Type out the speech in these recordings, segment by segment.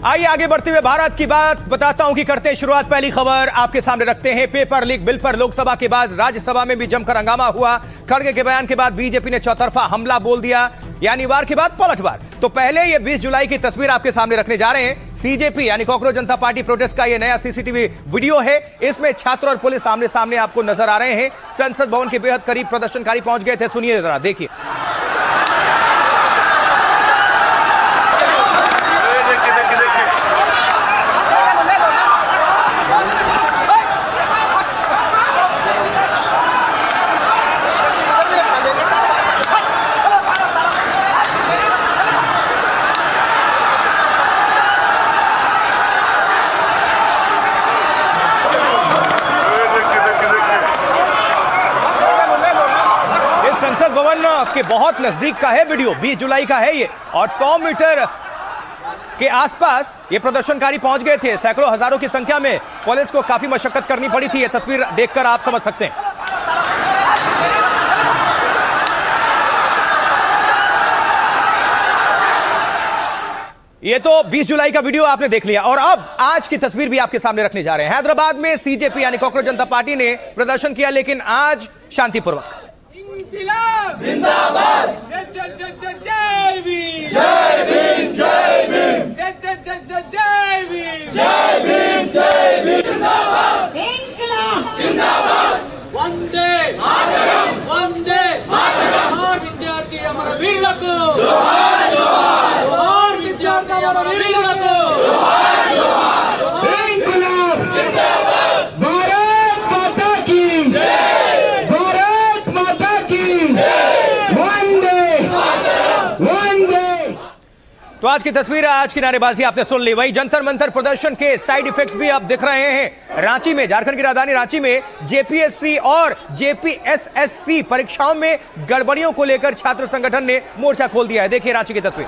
आइए आगे बढ़ते हुए भारत की बात बताता हूं कि करते हैं शुरुआत। पहली खबर आपके सामने रखते हैं। पेपर लीक बिल पर लोकसभा के बाद राज्यसभा में भी जमकर हंगामा हुआ। खड़गे के बयान के बाद बीजेपी ने चौतरफा हमला बोल दिया, यानी वार के बाद पलटवार। तो पहले ये 20 जुलाई की तस्वीर आपके सामने रखने जा रहे हैं। सीजेपी यानी कॉकरोच जनता पार्टी प्रोटेस्ट का ये नया सीसीटीवी वीडियो है। इसमें छात्र और पुलिस आमने सामने आपको नजर आ रहे हैं। संसद भवन के बेहद करीब प्रदर्शनकारी पहुंच गए थे। सुनिए जरा, देखिए। संसद भवन के बहुत नजदीक का है वीडियो, 20 जुलाई का है ये, और 100 मीटर के आसपास ये प्रदर्शनकारी पहुंच गए थे। सैकड़ों हजारों की संख्या में पुलिस को काफी मशक्कत करनी पड़ी थी। ये तस्वीर देखकर आप समझ सकते हैं। ये तो 20 जुलाई का वीडियो आपने देख लिया, और अब आज की तस्वीर भी आपके सामने रखने जा रहे हैं। हैदराबाद में सीजेपी यानी कॉकरोच जनता पार्टी ने प्रदर्शन किया, लेकिन आज शांतिपूर्वक। जिंदाबाद, जय जय जय जय जय भीम, जय भीम, जय भीम, जय जय जय जय जय भीम, जय भीम, जय भीम, जिंदाबाद, इंकलाब जिंदाबाद, वंदे मातरम, वंदे मातरम, जोहार विद्यार्थी हमारा वीरలకు, जोहार जोहार, जोहार विद्यार्थी हमारा वीरలకు, जोहार जोहार, इंकलाब जिंदाबाद, भारत माता की जय, भारत माता तो आज की तस्वीर, आज की नारेबाजी आपने सुन ली। वही जंतर मंतर प्रदर्शन के साइड इफेक्ट्स भी आप दिख रहे हैं। रांची में, झारखंड की राजधानी रांची में जेपीएससी और जेपीएसएससी परीक्षाओं में गड़बड़ियों को लेकर छात्र संगठन ने मोर्चा खोल दिया है। देखिए रांची की तस्वीर।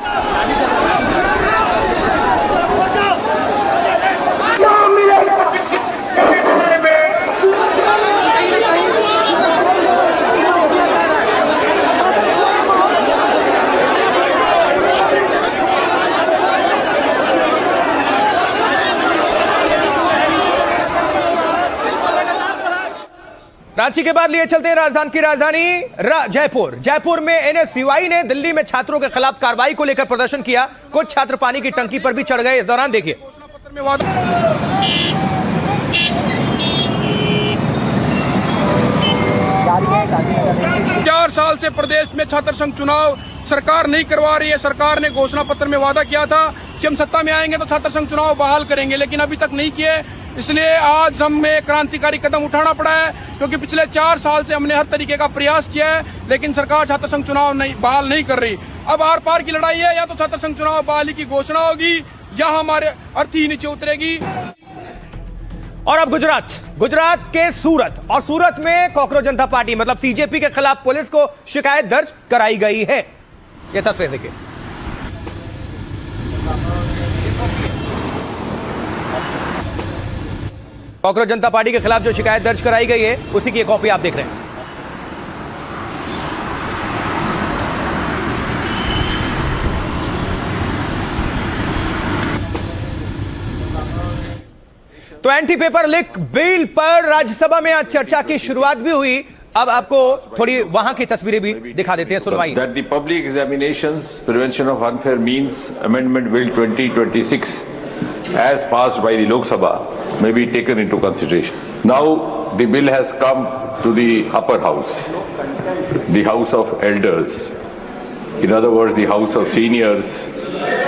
रांची के बाद लिए चलते हैं राजधानी की राजधानी जयपुर। जयपुर में एनएसयूआई ने दिल्ली में छात्रों के खिलाफ कार्रवाई को लेकर प्रदर्शन किया। कुछ छात्र पानी की टंकी पर भी चढ़ गए। इस दौरान देखिए। 4 साल से प्रदेश में छात्र संघ चुनाव सरकार नहीं करवा रही है। सरकार ने घोषणा पत्र में वादा किया था कि हम सत्ता में आएंगे तो छात्र संघ चुनाव बहाल करेंगे, लेकिन अभी तक नहीं किए। इसलिए आज हमें क्रांतिकारी कदम उठाना पड़ा है, क्योंकि पिछले 4 साल से हमने हर तरीके का प्रयास किया है, लेकिन सरकार छात्र संघ चुनाव बहाल नहीं कर रही। अब आर पार की लड़ाई है, या तो छात्र संघ चुनाव बहाली की घोषणा होगी या हमारे अर्थी नीचे उतरेगी। और अब गुजरात के सूरत, और सूरत में कॉकरोच जनता पार्टी मतलब सीजेपी के खिलाफ पुलिस को शिकायत दर्ज कराई गई है। यह तस्वीर देखिए। कॉकरोच जनता पार्टी के खिलाफ जो शिकायत दर्ज कराई गई है, उसी की एक कॉपी आप देख रहे हैं। तो एंटी पेपर लीक बिल पर राज्यसभा में आज चर्चा की शुरुआत भी हुई। अब आपको थोड़ी वहां की तस्वीरें भी दिखा देते हैं, सुनवाई। That the Public Examinations Prevention of Unfair Means Amendment Bill 2026 as passed by the Lok Sabha may be taken into consideration. Now the bill has come to the upper house, the House of Elders. In other words, the House of Seniors,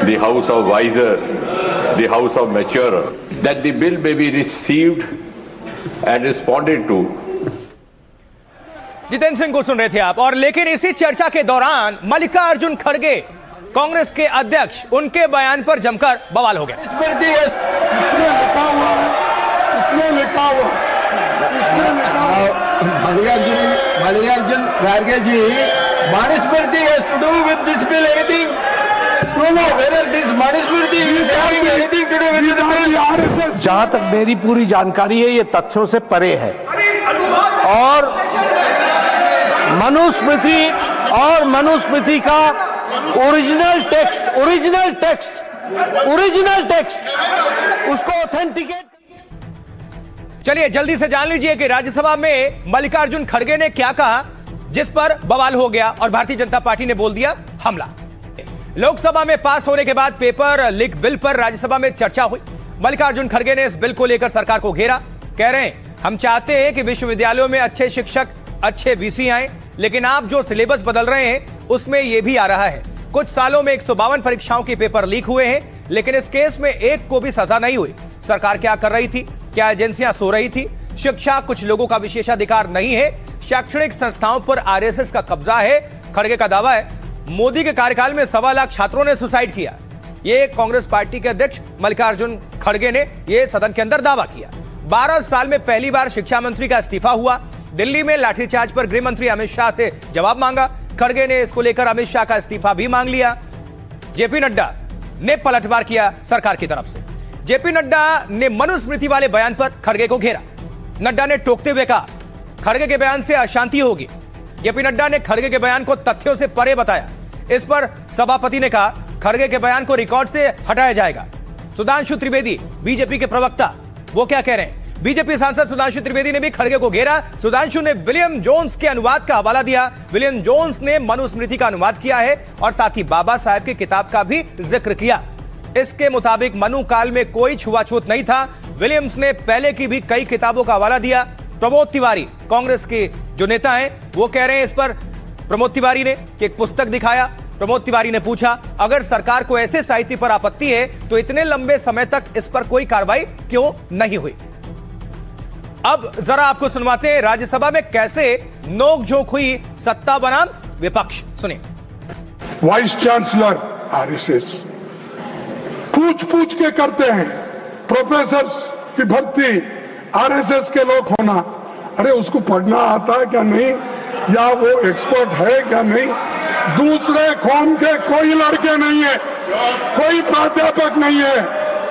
the House of Wiser, the House of Maturer. That the bill may be received and responded to. Jitendra Singh को सुन रहे थे आप। और लेकिन इसी चर्चा के दौरान मल्लिकार्जुन खड़गे, कांग्रेस के अध्यक्ष, उनके बयान पर जमकर बवाल हो गया। मल्लिकार्जुन खड़गे जी, Manusmriti has to do with this bill anything? No, whether this Manusmriti is having anything to do with this bill? जहां तक मेरी पूरी जानकारी है, ये तथ्यों से परे है, और मनुस्मृति का ओरिजिनल टेक्स्ट ओरिजिनल टेक्स्ट उसको ऑथेंटिकेट। चलिए जल्दी से जान लीजिए कि राज्यसभा में मल्लिकार्जुन खड़गे ने क्या कहा, जिस पर बवाल हो गया और भारतीय जनता पार्टी ने बोल दिया हमला। लोकसभा में पास होने के बाद पेपर लीक बिल पर राज्यसभा में चर्चा हुई। मल्लिकार्जुन खड़गे ने इस बिल को लेकर सरकार को घेरा। कह रहे हैं हम चाहते हैं कि विश्वविद्यालयों में अच्छे शिक्षक, अच्छे वीसी आए, लेकिन आप जो सिलेबस बदल रहे हैं उसमें यह भी आ रहा है। कुछ सालों में 152 परीक्षाओं के पेपर लीक हुए हैं, लेकिन इस केस में एक को भी सजा नहीं हुई। सरकार क्या कर रही थी? क्या एजेंसियां सो रही थी? शिक्षा कुछ लोगों का विशेषाधिकार नहीं है, शैक्षणिक संस्थाओं पर आरएसएस का कब्जा है। खड़गे का दावा है मोदी के कार्यकाल में 1.25 लाख छात्रों ने सुसाइड किया। यह कांग्रेस पार्टी के अध्यक्ष मल्लिकार्जुन खड़गे ने यह सदन के अंदर दावा किया। 12 साल में पहली बार शिक्षा मंत्री का इस्तीफा हुआ। दिल्ली में लाठीचार्ज पर गृह मंत्री अमित शाह से जवाब मांगा। खड़गे ने इसको लेकर अमित शाह का इस्तीफा भी मांग लिया। जेपी नड्डा ने पलटवार किया सरकार की तरफ से। जेपी नड्डा ने मनुस्मृति वाले बयान पर खड़गे को घेरा। नड्डा ने टोकते हुए कहा खड़गे के बयान से अशांति होगी। जेपी नड्डा ने खड़गे के बयान को तथ्यों से परे बताया। इस पर सभापति ने कहा खड़गे के बयान को रिकॉर्ड से हटाया जाएगा। सुधांशु त्रिवेदी बीजेपी के प्रवक्ता, वो क्या कह रहे हैं? बीजेपी सांसद सुधांशु त्रिवेदी ने भी खड़गे को घेरा। सुधांशु ने विलियम जोन्स के अनुवाद का हवाला दिया। विलियम जोन्स ने मनुस्मृति का अनुवाद किया है और साथ ही बाबा साहेब की किताब का भी जिक्र किया। इसके मुताबिक मनु काल में कोई छुआछूत नहीं था। विलियम्स ने पहले की भी कई किताबों का हवाला दिया। प्रमोद तिवारी कांग्रेस के जो नेता हैं वो कह रहे हैं इस पर प्रमोद तिवारी ने कि एक पुस्तक दिखाया। प्रमोद तिवारी ने पूछा अगर सरकार को ऐसे साहित्य पर आपत्ति है तो इतने लंबे समय तक इस पर कोई कार्रवाई क्यों नहीं हुई? अब जरा आपको सुनवाते हैं राज्यसभा में कैसे नोकझोंक हुई सत्ता बनाम विपक्ष। सुनिए। वाइस चांसलर आरएसएस पूछ के करते हैं। प्रोफेसर्स की भर्ती आरएसएस के लोग होना, अरे उसको पढ़ना आता है क्या नहीं, या वो एक्सपर्ट है क्या नहीं? दूसरे कौम के कोई लड़के नहीं है, कोई प्राध्यापक नहीं है,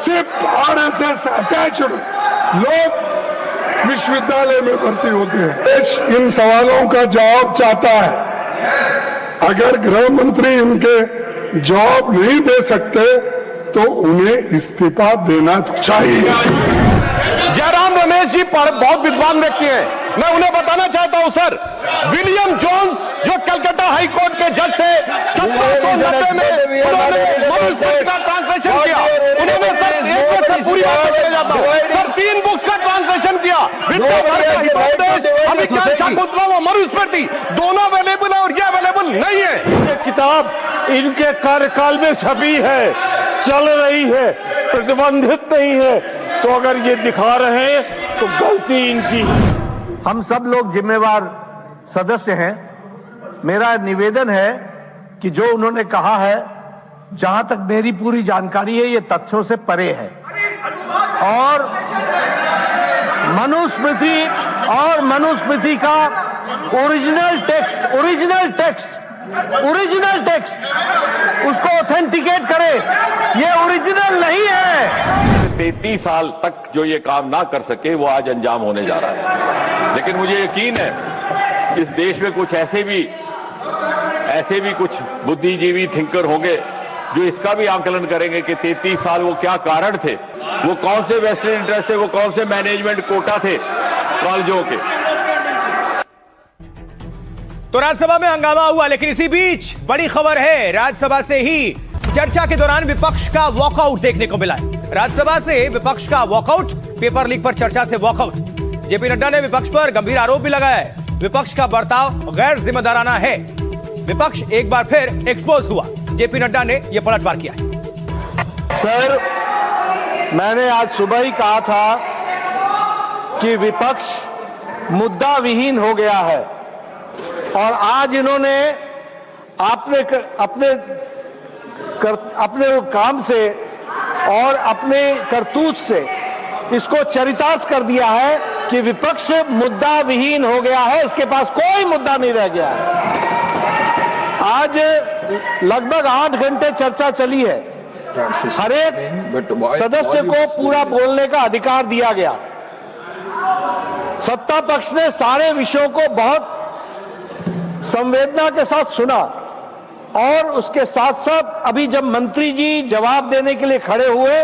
सिर्फ आरएसएस अटैच्ड लोग विश्वविद्यालय में भर्ती होते हैं। देश इन सवालों का जवाब चाहता है। अगर गृह मंत्री इनके जवाब नहीं दे सकते तो उन्हें इस्तीफा देना चाहिए। जयराम रमेश जी बहुत विद्वान व्यक्ति हैं, मैं उन्हें बताना चाहता हूं सर, विलियम जोन्स जो कलकत्ता हाई कोर्ट के जज थे 1790 में उन्होंने मनुस्मृति का ट्रांसलेशन किया। उन्होंने सर एक मिनट से पूरी बात करने जाता हूं सर, 3 बुक्स का ट्रांसलेशन किया। अभिज्ञान शाकुंतला व मनुस्मृति दोनों अवेलेबल है और ये अवेलेबल नहीं है। ये किताब इनके कार्यकाल में छपी है, चल रही है, प्रतिबंधित नहीं है, तो अगर ये दिखा रहे हैं तो गलती इनकी। हम सब लोग जिम्मेवार सदस्य हैं। मेरा निवेदन है कि जो उन्होंने कहा है, जहां तक मेरी पूरी जानकारी है, ये तथ्यों से परे है और मनुस्मृति का ओरिजिनल टेक्स्ट उसको ऑथेंटिकेट करे, ये ओरिजिनल नहीं है। 33 साल तक जो ये काम ना कर सके वो आज अंजाम होने जा रहा है। लेकिन मुझे यकीन है इस देश में कुछ ऐसे भी कुछ बुद्धिजीवी थिंकर होंगे जो इसका भी आंकलन करेंगे कि 33 साल वो क्या कारण थे, वो कौन से वेस्टेड इंटरेस्ट थे, वो कौन से मैनेजमेंट कोटा थे कॉलेजों के। तो राज्यसभा में हंगामा हुआ, लेकिन इसी बीच बड़ी खबर है। राज्यसभा से ही चर्चा के दौरान विपक्ष का वॉकआउट देखने को मिला है। राज्यसभा से विपक्ष का वॉकआउट, पेपर लीक पर चर्चा से वॉकआउट। जेपी नड्डा ने विपक्ष पर गंभीर आरोप भी लगाया है। विपक्ष का बर्ताव गैर जिम्मेदाराना है। विपक्ष एक बार फिर एक्सपोज हुआ। जेपी नड्डा ने यह पलटवार किया है। सर, मैंने आज सुबह ही कहा था कि विपक्ष मुद्दा विहीन हो गया है और आज इन्होंने अपने काम से और अपने करतूत से इसको चरितार्थ कर दिया है कि विपक्ष मुद्दा विहीन हो गया है, इसके पास कोई मुद्दा नहीं रह गया है। आज लगभग 8 घंटे चर्चा चली है। हर एक सदस्य को पूरा बोलने का अधिकार दिया गया। सत्ता पक्ष ने सारे विषयों को बहुत संवेदना के साथ सुना और उसके साथ साथ अभी जब मंत्री जी जवाब देने के लिए खड़े हुए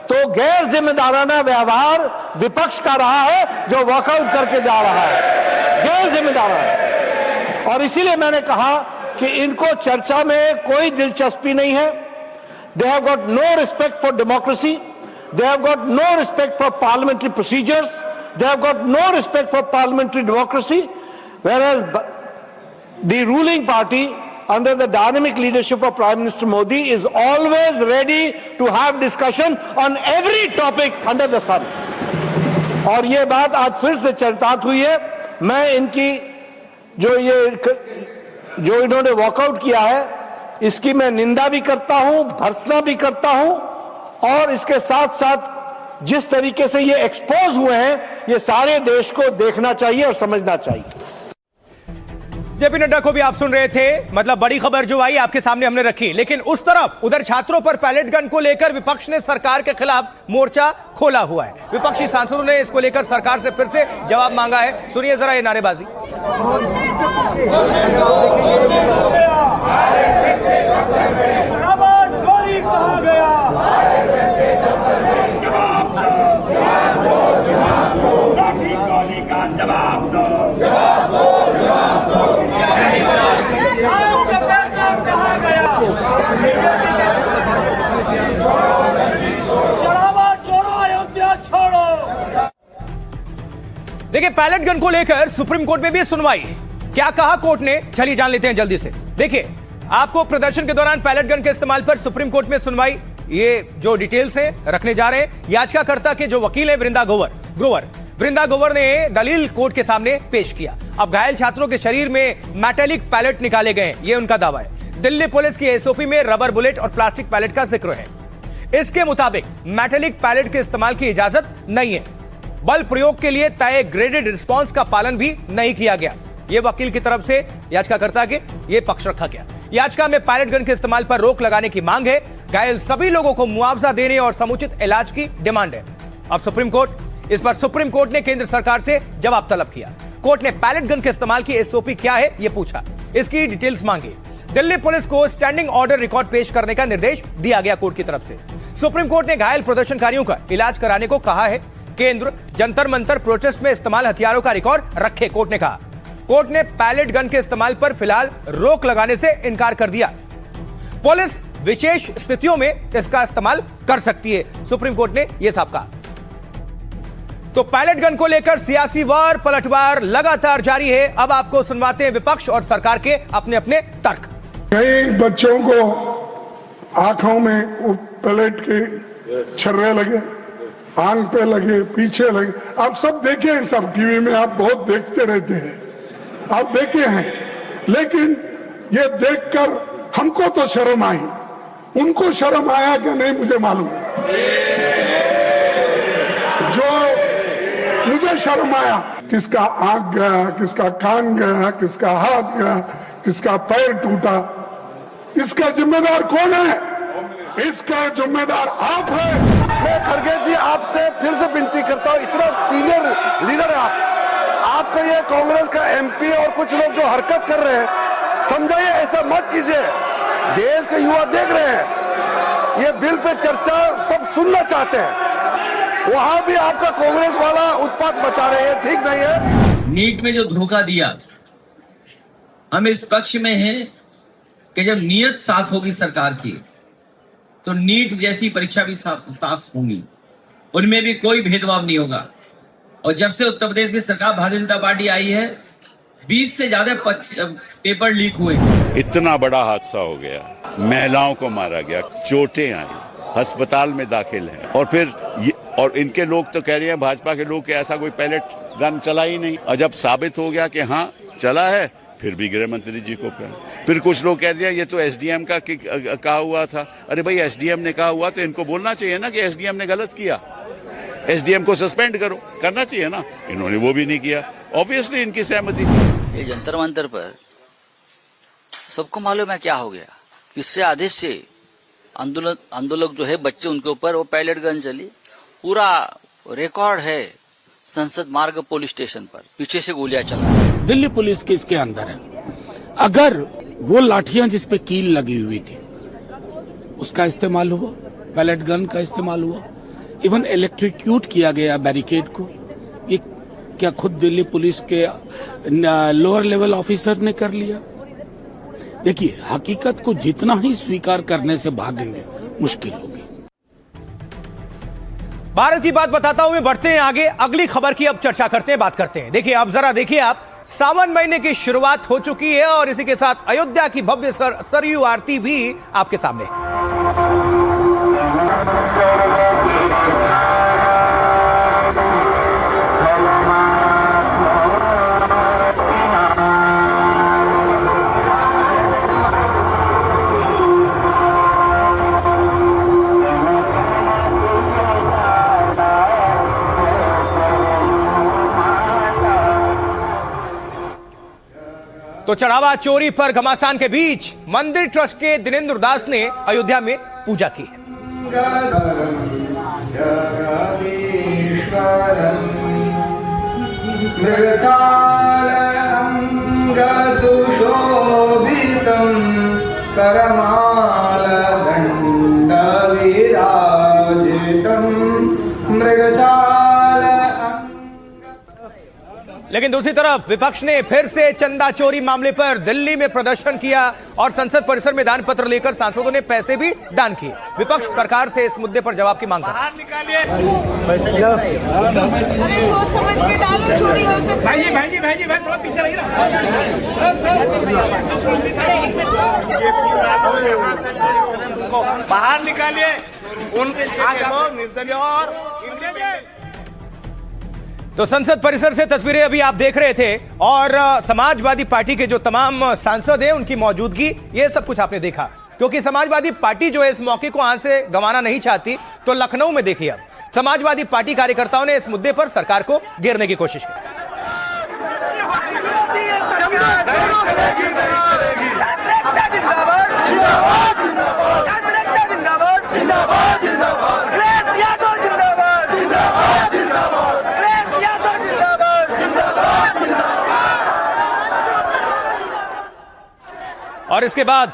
तो गैर जिम्मेदाराना व्यवहार विपक्ष का रहा है, जो वॉकआउट करके जा रहा है, गैर जिम्मेदाराना। और इसीलिए मैंने कहा कि इनको चर्चा में कोई दिलचस्पी नहीं है। They have got no respect for democracy, they have got no respect for parliamentary procedures, they have got no respect for parliamentary democracy, whereas the ruling party under the dynamic leadership of Prime Minister Modi is always ready to have discussion on every topic under the sun. और ये बात आज फिर से चरितार्थ हुई है। मैं इनकी जो इन्होंने वॉकआउट किया है इसकी मैं निंदा भी करता हूं, भर्त्सना भी करता हूं, और इसके साथ साथ जिस तरीके से ये एक्सपोज हुए हैं ये सारे देश को देखना चाहिए और समझना चाहिए। जेपी नड्डा को भी आप सुन रहे थे, मतलब बड़ी खबर जो आई आपके सामने हमने रखी, लेकिन उस तरफ उधर छात्रों पर पैलेट गन को लेकर विपक्ष ने सरकार के खिलाफ मोर्चा खोला हुआ है। विपक्षी सांसदों ने इसको लेकर सरकार से फिर से जवाब मांगा है। सुनिए जरा ये नारेबाजी। चोरी कहा गया, जवाब दो, जवाब दो, जवाब दो। कहा गया, चढ़ावा छोड़ो, अयोध्या छोड़ो। देखिए, पैलेट गन को लेकर सुप्रीम कोर्ट में भी सुनवाई। क्या कहा कोर्ट ने, चलिए जान लेते हैं जल्दी से। देखिए, आपको प्रदर्शन के दौरान पैलेट गन के इस्तेमाल पर सुप्रीम कोर्ट में सुनवाई, ये जो डिटेल्स हैं रखने जा रहे हैं। याचिकाकर्ता के जो वकील है वृंदा ग्रोवर ने दलील कोर्ट के सामने पेश किया। अब घायल छात्रों के शरीर में मेटेलिक पैलेट निकाले गए हैं, ये उनका दावा है। दिल्ली पुलिस की एसओपी में रबर बुलेट और प्लास्टिक पैलेट का जिक्र है। इसके मुताबिक मेटेलिक पैलेट के इस्तेमाल की इजाजत नहीं है। बल प्रयोग के लिए तय ग्रेडेड रिस्पॉन्स का पालन भी नहीं किया गया। यह वकील की तरफ से याचिकाकर्ता के ये पक्ष रखा गया। याचिका में पैलेट गन के इस्तेमाल पर रोक लगाने की मांग है। घायल सभी लोगों को मुआवजा देने और समुचित इलाज की डिमांड है। अब सुप्रीम कोर्ट ने केंद्र सरकार से जवाब तलब किया। कोर्ट ने पैलेट गन के इस्तेमाल की एसओपी क्या है यह पूछा, इसकी डिटेल्स मांगी। दिल्ली पुलिस को स्टैंडिंग ऑर्डर रिकॉर्ड पेश करने का निर्देश दिया गया कोर्ट की तरफ से। सुप्रीम कोर्ट ने घायल प्रदर्शनकारियों का इलाज कराने को कहा है। केंद्र जंतर मंतर प्रोटेस्ट में इस्तेमाल हथियारों का रिकॉर्ड रखे, कोर्ट ने कहा। कोर्ट ने पैलेट गन के इस्तेमाल पर फिलहाल रोक लगाने से इनकार कर दिया। पुलिस विशेष स्थितियों में इसका इस्तेमाल कर सकती है, सुप्रीम कोर्ट ने यह साफ कहा। तो पैलेट गन को लेकर सियासी वार पलटवार लगातार जारी है। अब आपको सुनवाते हैं विपक्ष और सरकार के अपने अपने तर्क। कई बच्चों को आंखों में वो पैलेट के छर्रे लगे, आंख पे लगे, पीछे लगे। आप सब देखे हैं, सब टीवी में आप बहुत देखते रहते हैं, आप देखे हैं। लेकिन ये देखकर हमको तो शर्म आई, उनको शर्म आया कि नहीं मुझे मालूम। जो मुझे शर्म आया, किसका आंख गया, किसका कान गया, किसका हाथ गया, किसका पैर टूटा, इसका जिम्मेदार कौन है? इसका जिम्मेदार आप है। मैं खड़गे जी आपसे फिर से विनती करता हूं, इतना सीनियर लीडर है आपका ये कांग्रेस का एमपी और कुछ लोग जो हरकत कर रहे हैं, समझाइए, ऐसा मत कीजिए। देश के युवा देख रहे हैं, ये बिल पे चर्चा सब सुनना चाहते हैं, वहां भी आपका कांग्रेस वाला उत्पात मचा रहे हैं, ठीक नहीं है। नीट में जो धोखा दिया, हम इस पक्ष में हैं कि जब नीयत साफ होगी सरकार की तो नीट जैसी परीक्षा भी साफ होंगी, उनमें भी कोई भेदभाव नहीं होगा। और जब से उत्तर प्रदेश की सरकार भारतीय जनता पार्टी आई है, 20 से ज्यादा पेपर लीक हुए। इतना बड़ा हादसा हो गया, महिलाओं को मारा गया, चोटें आई, अस्पताल में दाखिल हैं, और फिर और इनके लोग तो कह रहे हैं, भाजपा के लोग, कि ऐसा कोई पैलेट गन चला ही नहीं। और जब साबित हो गया कि हाँ चला है, फिर भी गृह मंत्री जी को फिर कुछ लोग कह दिया ये तो एसडीएम का कहा हुआ था। अरे भाई, एसडीएम ने कहा हुआ तो इनको बोलना चाहिए ना कि एसडीएम ने गलत किया, एसडीएम को सस्पेंड करो, करना चाहिए ना। इन्होंने वो भी नहीं किया, ऑब्वियसली इनकी सहमति थी। ये जंतर मंतर पर सबको मालूम है क्या हो गया, किससे आदेश से आंदोलक जो है बच्चे, उनके ऊपर वो पैलेट गन चली। पूरा रिकॉर्ड है संसद मार्ग पुलिस स्टेशन पर, पीछे से गोलियां चला। दिल्ली पुलिस के इसके अंदर है। अगर वो लाठियां जिस पे कील लगी हुई थी उसका इस्तेमाल हुआ, पैलेट गन का इस्तेमाल हुआ, इवन इलेक्ट्रिक्यूट किया गया बैरिकेड को। ये क्या खुद दिल्ली पुलिस के लोअर लेवल ऑफिसर ने कर लिया? देखिए, हकीकत को जितना ही स्वीकार करने से भागेंगे मुश्किल होगी। भारत की बात बताता हूं मैं, बढ़ते हैं आगे, अगली खबर की अब चर्चा करते हैं, बात करते हैं। देखिए, अब जरा देखिए आप, सावन महीने की शुरुआत हो चुकी है और इसी के साथ अयोध्या की भव्य सरयू आरती भी आपके सामने। तो चढ़ावा चोरी पर घमासान के बीच मंदिर ट्रस्ट के दिनेंद्र दास ने अयोध्या में पूजा की। लेकिन दूसरी तरफ विपक्ष ने फिर से चंदा चोरी मामले पर दिल्ली में प्रदर्शन किया और संसद परिसर में दान पत्र लेकर सांसदों ने पैसे भी दान किए। विपक्ष सरकार से इस मुद्दे पर जवाब की मांग कर रहा अरे सोच समझ के डालो, चोरी हो सकती है। भाई थोड़ा पीछे रहिए ना। बाहर निकालिए उनके निर्दलीय और तो संसद परिसर से तस्वीरें अभी आप देख रहे थे और समाजवादी पार्टी के जो तमाम सांसद हैं उनकी मौजूदगी, ये सब कुछ आपने देखा, क्योंकि समाजवादी पार्टी जो है इस मौके को हाथ से गंवाना नहीं चाहती। तो लखनऊ में देखिए, अब समाजवादी पार्टी कार्यकर्ताओं ने इस मुद्दे पर सरकार को घेरने की कोशिश की। और इसके बाद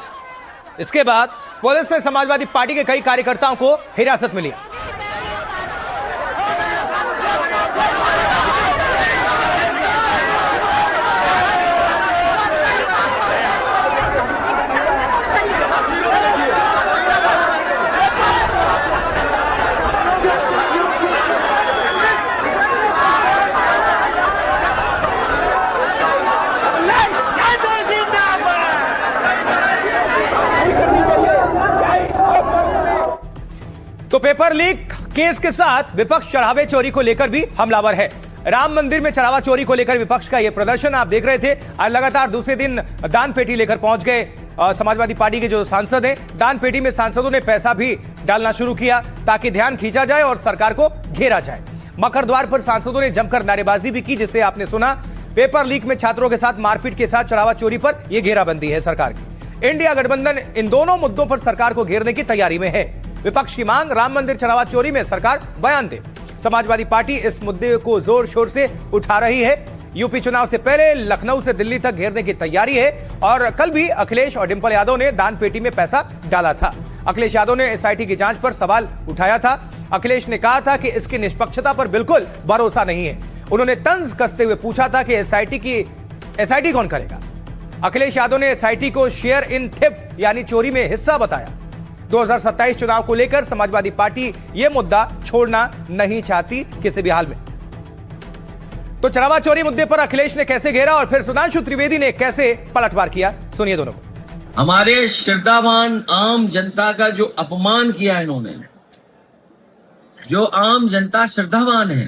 पुलिस ने समाजवादी पार्टी के कई कार्यकर्ताओं को हिरासत में लिया। तो पेपर लीक केस के साथ विपक्ष चढ़ावे चोरी को लेकर भी हमलावर है। राम मंदिर में चढ़ावा चोरी को लेकर विपक्ष का यह प्रदर्शन आप देख रहे थे। आज लगातार दूसरे दिन दान पेटी लेकर पहुंच गए समाजवादी पार्टी के जो सांसद हैं। दान पेटी में सांसदों ने पैसा भी डालना शुरू किया ताकि ध्यान खींचा जाए और सरकार को घेरा जाए। मकर द्वार पर सांसदों ने जमकर नारेबाजी भी की, जिसे आपने सुना। पेपर लीक में छात्रों के साथ मारपीट के साथ चढ़ावा चोरी पर यह घेराबंदी है सरकार की। इंडिया गठबंधन इन दोनों मुद्दों पर सरकार को घेरने की तैयारी में है। विपक्ष की मांग, राम मंदिर चढ़ावा चोरी में सरकार बयान दे। समाजवादी पार्टी इस मुद्दे को जोर शोर से उठा रही है। यूपी चुनाव से पहले लखनऊ से दिल्ली तक घेरने की तैयारी है और कल भी अखिलेश और डिंपल यादव ने दान पेटी में पैसा डाला था। अखिलेश यादव ने एसआईटी की जांच पर सवाल उठाया था। अखिलेश ने कहा था कि इसकी निष्पक्षता पर बिल्कुल भरोसा नहीं है। उन्होंने तंज कसते हुए पूछा था कि एसआईटी कौन करेगा। अखिलेश यादव ने एसआईटी को शेयर इन थेफ्ट यानी चोरी में हिस्सा बताया। 2027 चुनाव को लेकर समाजवादी पार्टी यह मुद्दा छोड़ना नहीं चाहती किसी भी हाल में। तो चढ़ावा चोरी मुद्दे पर अखिलेश ने कैसे घेरा और फिर सुधांशु त्रिवेदी ने कैसे पलटवार किया, सुनिए दोनों को। हमारे श्रद्धावान आम जनता का जो अपमान किया इन्होंने, जो आम जनता श्रद्धावान है,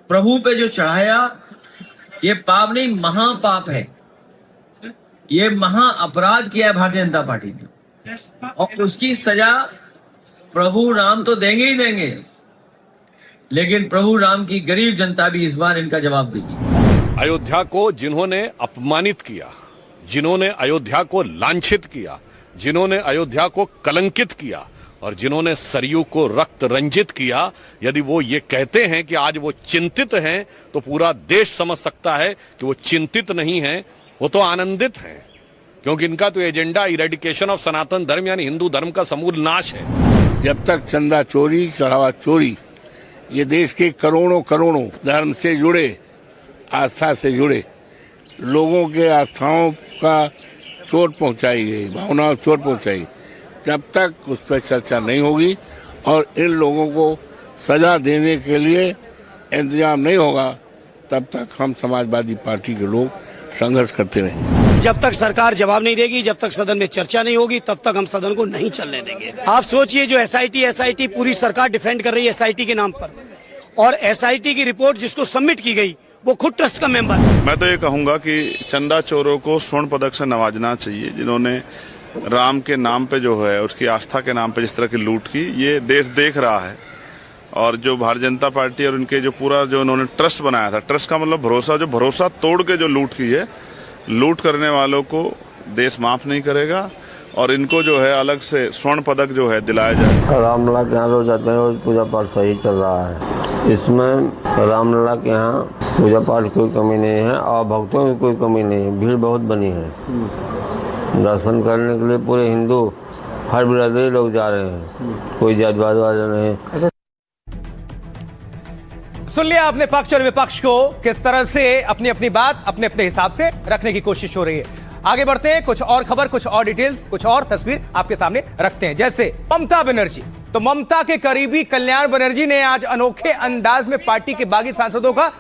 प्रभु पे जो चढ़ाया, ये पाप नहीं महापाप है। ये महा अपराध किया है भारतीय जनता पार्टी ने और उसकी सजा प्रभु राम तो देंगे ही देंगे, लेकिन प्रभु राम की गरीब जनता भी इस बार इनका जवाब देगी। अयोध्या को जिन्होंने अपमानित किया, जिन्होंने अयोध्या को लांछित किया, जिन्होंने अयोध्या को कलंकित किया और जिन्होंने सरयू को रक्त रंजित किया, यदि वो ये कहते हैं कि आज वो चिंतित हैं, तो पूरा देश समझ सकता है कि वो चिंतित नहीं हैं, वो तो आनंदित हैं। क्योंकि इनका तो एजेंडा इरेडिकेशन ऑफ सनातन धर्म यानी हिंदू धर्म का समूल नाश है। जब तक चंदा चोरी चढ़ावा चोरी ये देश के करोड़ों करोड़ों धर्म से जुड़े आस्था से जुड़े लोगों के आस्थाओं का चोट पहुंचाई गई, भावनाओं चोट पहुंचाई, जब तक उस पर चर्चा नहीं होगी और इन लोगों को सजा देने के लिए इंतजाम नहीं होगा, तब तक हम समाजवादी पार्टी के लोग संघर्ष करते रहेंगे। जब तक सरकार जवाब नहीं देगी, जब तक सदन में चर्चा नहीं होगी, तब तक हम सदन को नहीं चलने देंगे। आप सोचिए, जो एसआईटी पूरी सरकार डिफेंड कर रही है एसआईटी के नाम पर, और एसआईटी की रिपोर्ट जिसको सबमिट की गई वो खुद ट्रस्ट का मेंबर है। मैं तो ये कहूंगा कि चंदा चोरों को स्वर्ण पदक से नवाजना चाहिए, जिन्होंने राम के नाम पे जो है उसकी आस्था के नाम पे जिस तरह की लूट की, ये देश देख रहा है। और जो भारतीय जनता पार्टी और उनके जो पूरा जो उन्होंने ट्रस्ट बनाया था, ट्रस्ट का मतलब भरोसा, जो भरोसा तोड़ के जो लूट की है, लूट करने वालों को देश माफ नहीं करेगा और इनको जो है अलग से स्वर्ण पदक जो है दिलाया जाए। रामलला के यहाँ रोज जाते हैं, रोज पूजा पाठ सही चल रहा है। इसमें रामलला के यहाँ पूजा पाठ की कोई कमी नहीं है और भक्तों की कोई कमी नहीं है। भीड़ बहुत बनी है, दर्शन करने के लिए पूरे हिंदू हर बिरादरी लोग जा रहे हैं, कोई जातिवाद वाला नहीं। सुन लिया आपने पक्ष और विपक्ष को किस तरह से अपनी अपनी बात अपने अपने हिसाब से रखने की कोशिश हो रही है। आगे बढ़ते हैं, कुछ और खबर, कुछ और डिटेल्स, कुछ और तस्वीर आपके सामने रखते हैं। जैसे ममता बनर्जी, तो ममता के करीबी कल्याण बनर्जी ने आज अनोखे अंदाज में पार्टी के बागी सांसदों का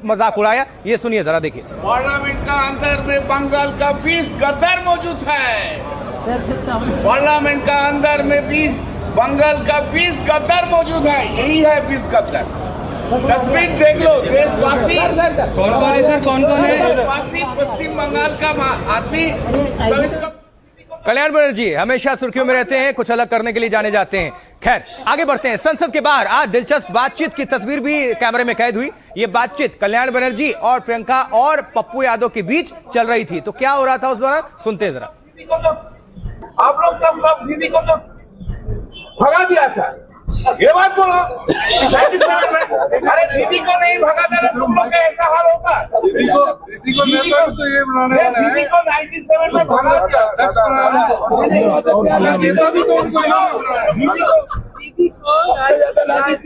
मजाक उड़ाया। ये सुनिए जरा, देखिए। पार्लियामेंट का अंदर में बंगाल का 20 गद्दार मौजूद है। पार्लियामेंट का अंदर में 20 बंगाल का 20 गद्दार मौजूद है। यही है 20 गद्दार। तस्वीर देख लो, देशवासी कौन कौन है सर, कौन कौन है? देशवासी पश्चिम बंगाल का आदमी। कल्याण बनर्जी हमेशा सुर्खियों में रहते हैं, कुछ अलग करने के लिए जाने जाते हैं। खैर आगे बढ़ते हैं। संसद के बाहर आज दिलचस्प बातचीत की तस्वीर भी कैमरे में कैद हुई। ये बातचीत कल्याण बनर्जी और प्रियंका और पप्पू यादव के बीच चल रही थी। तो क्या हो रहा था उस दौरान, सुनते हैं जरा। आप लोग सब दीदी को तो भगा दिया था, ये बात बोलो। अरे दीदी को नहीं भगा देना, तुम लोग का ऐसा हाल होगा। दीदी को तो ये बनाने वाला है। दीदी को 97 में भगा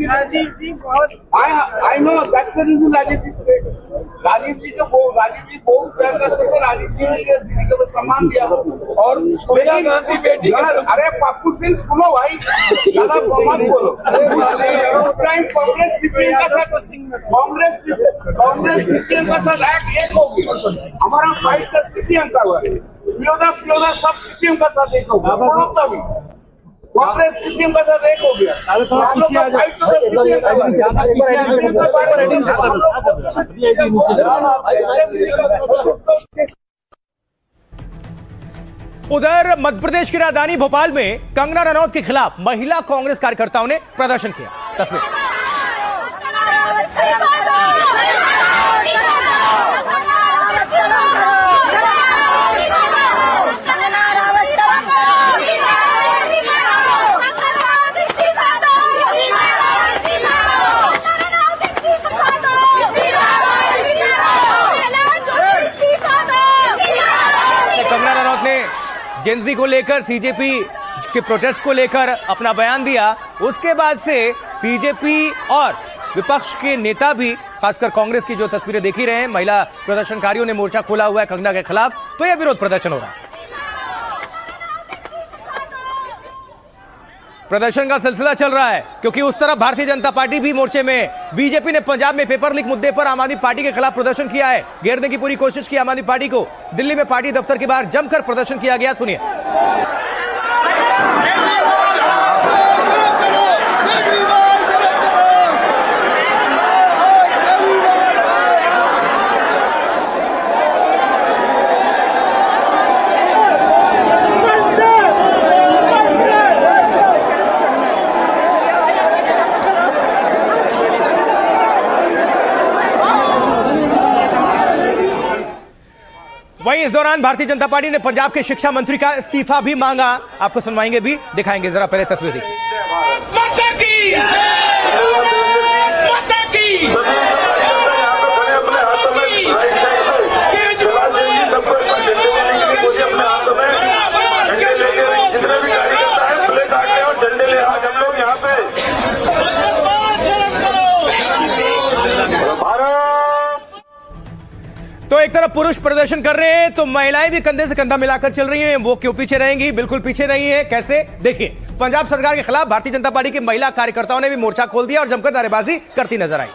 राजीव जी बहुत I know that's the reason. Rajiv ji बहुत प्यार करते थे। राजीव जी ने दीदी को सम्मान दिया। और सोनिया गांधी बेटी, अरे पप्पू सिंह सुनो भाई, ज्यादा मत बोलो। उस टाइम कांग्रेस सीपीएम का साथ एक्ट एक हो गया। हमारा फाइट का सीपीएम का हुआ है, फिरोजा सब सीपीएम का साथ एक हो गया। कांग्रेस सीपीएम का साथ एक हो गया। हम लोग का फाइट तो सीपीएम का है। उधर मध्य प्रदेश की राजधानी भोपाल में कंगना रनौत के खिलाफ महिला कांग्रेस कार्यकर्ताओं ने प्रदर्शन किया। तस्वीर। कंगना रनौत ने जेनजी को लेकर, सीजेपी के प्रोटेस्ट को लेकर अपना बयान दिया। उसके बाद से सीजेपी और विपक्ष के नेता भी, खासकर कांग्रेस की जो तस्वीरें देख ही रहे हैं, महिला प्रदर्शनकारियों ने मोर्चा खोला हुआ है कंगना के खिलाफ। तो यह विरोध प्रदर्शन हो रहा है। प्रदर्शन का सिलसिला चल रहा है क्योंकि उस तरफ भारतीय जनता पार्टी भी मोर्चे में। बीजेपी ने पंजाब में पेपर लीक मुद्दे पर आम आदमी पार्टी के खिलाफ प्रदर्शन किया है। घेरने की पूरी कोशिश की आम आदमी पार्टी को। दिल्ली में पार्टी दफ्तर के बाहर जमकर प्रदर्शन किया गया, सुनिए। वहीं इस दौरान भारतीय जनता पार्टी ने पंजाब के शिक्षा मंत्री का इस्तीफा भी मांगा। आपको सुनवाएंगे भी, दिखाएंगे जरा, पहले तस्वीर देखिए। तो एक तरफ पुरुष प्रदर्शन कर रहे हैं तो महिलाएं भी कंधे से कंधा मिलाकर चल रही हैं। वो क्यों पीछे रहेंगी? बिल्कुल पीछे नहीं है। कैसे? देखिए, पंजाब सरकार के खिलाफ भारतीय जनता पार्टी की महिला कार्यकर्ताओं ने भी मोर्चा खोल दिया और जमकर नारेबाजी करती नजर आई।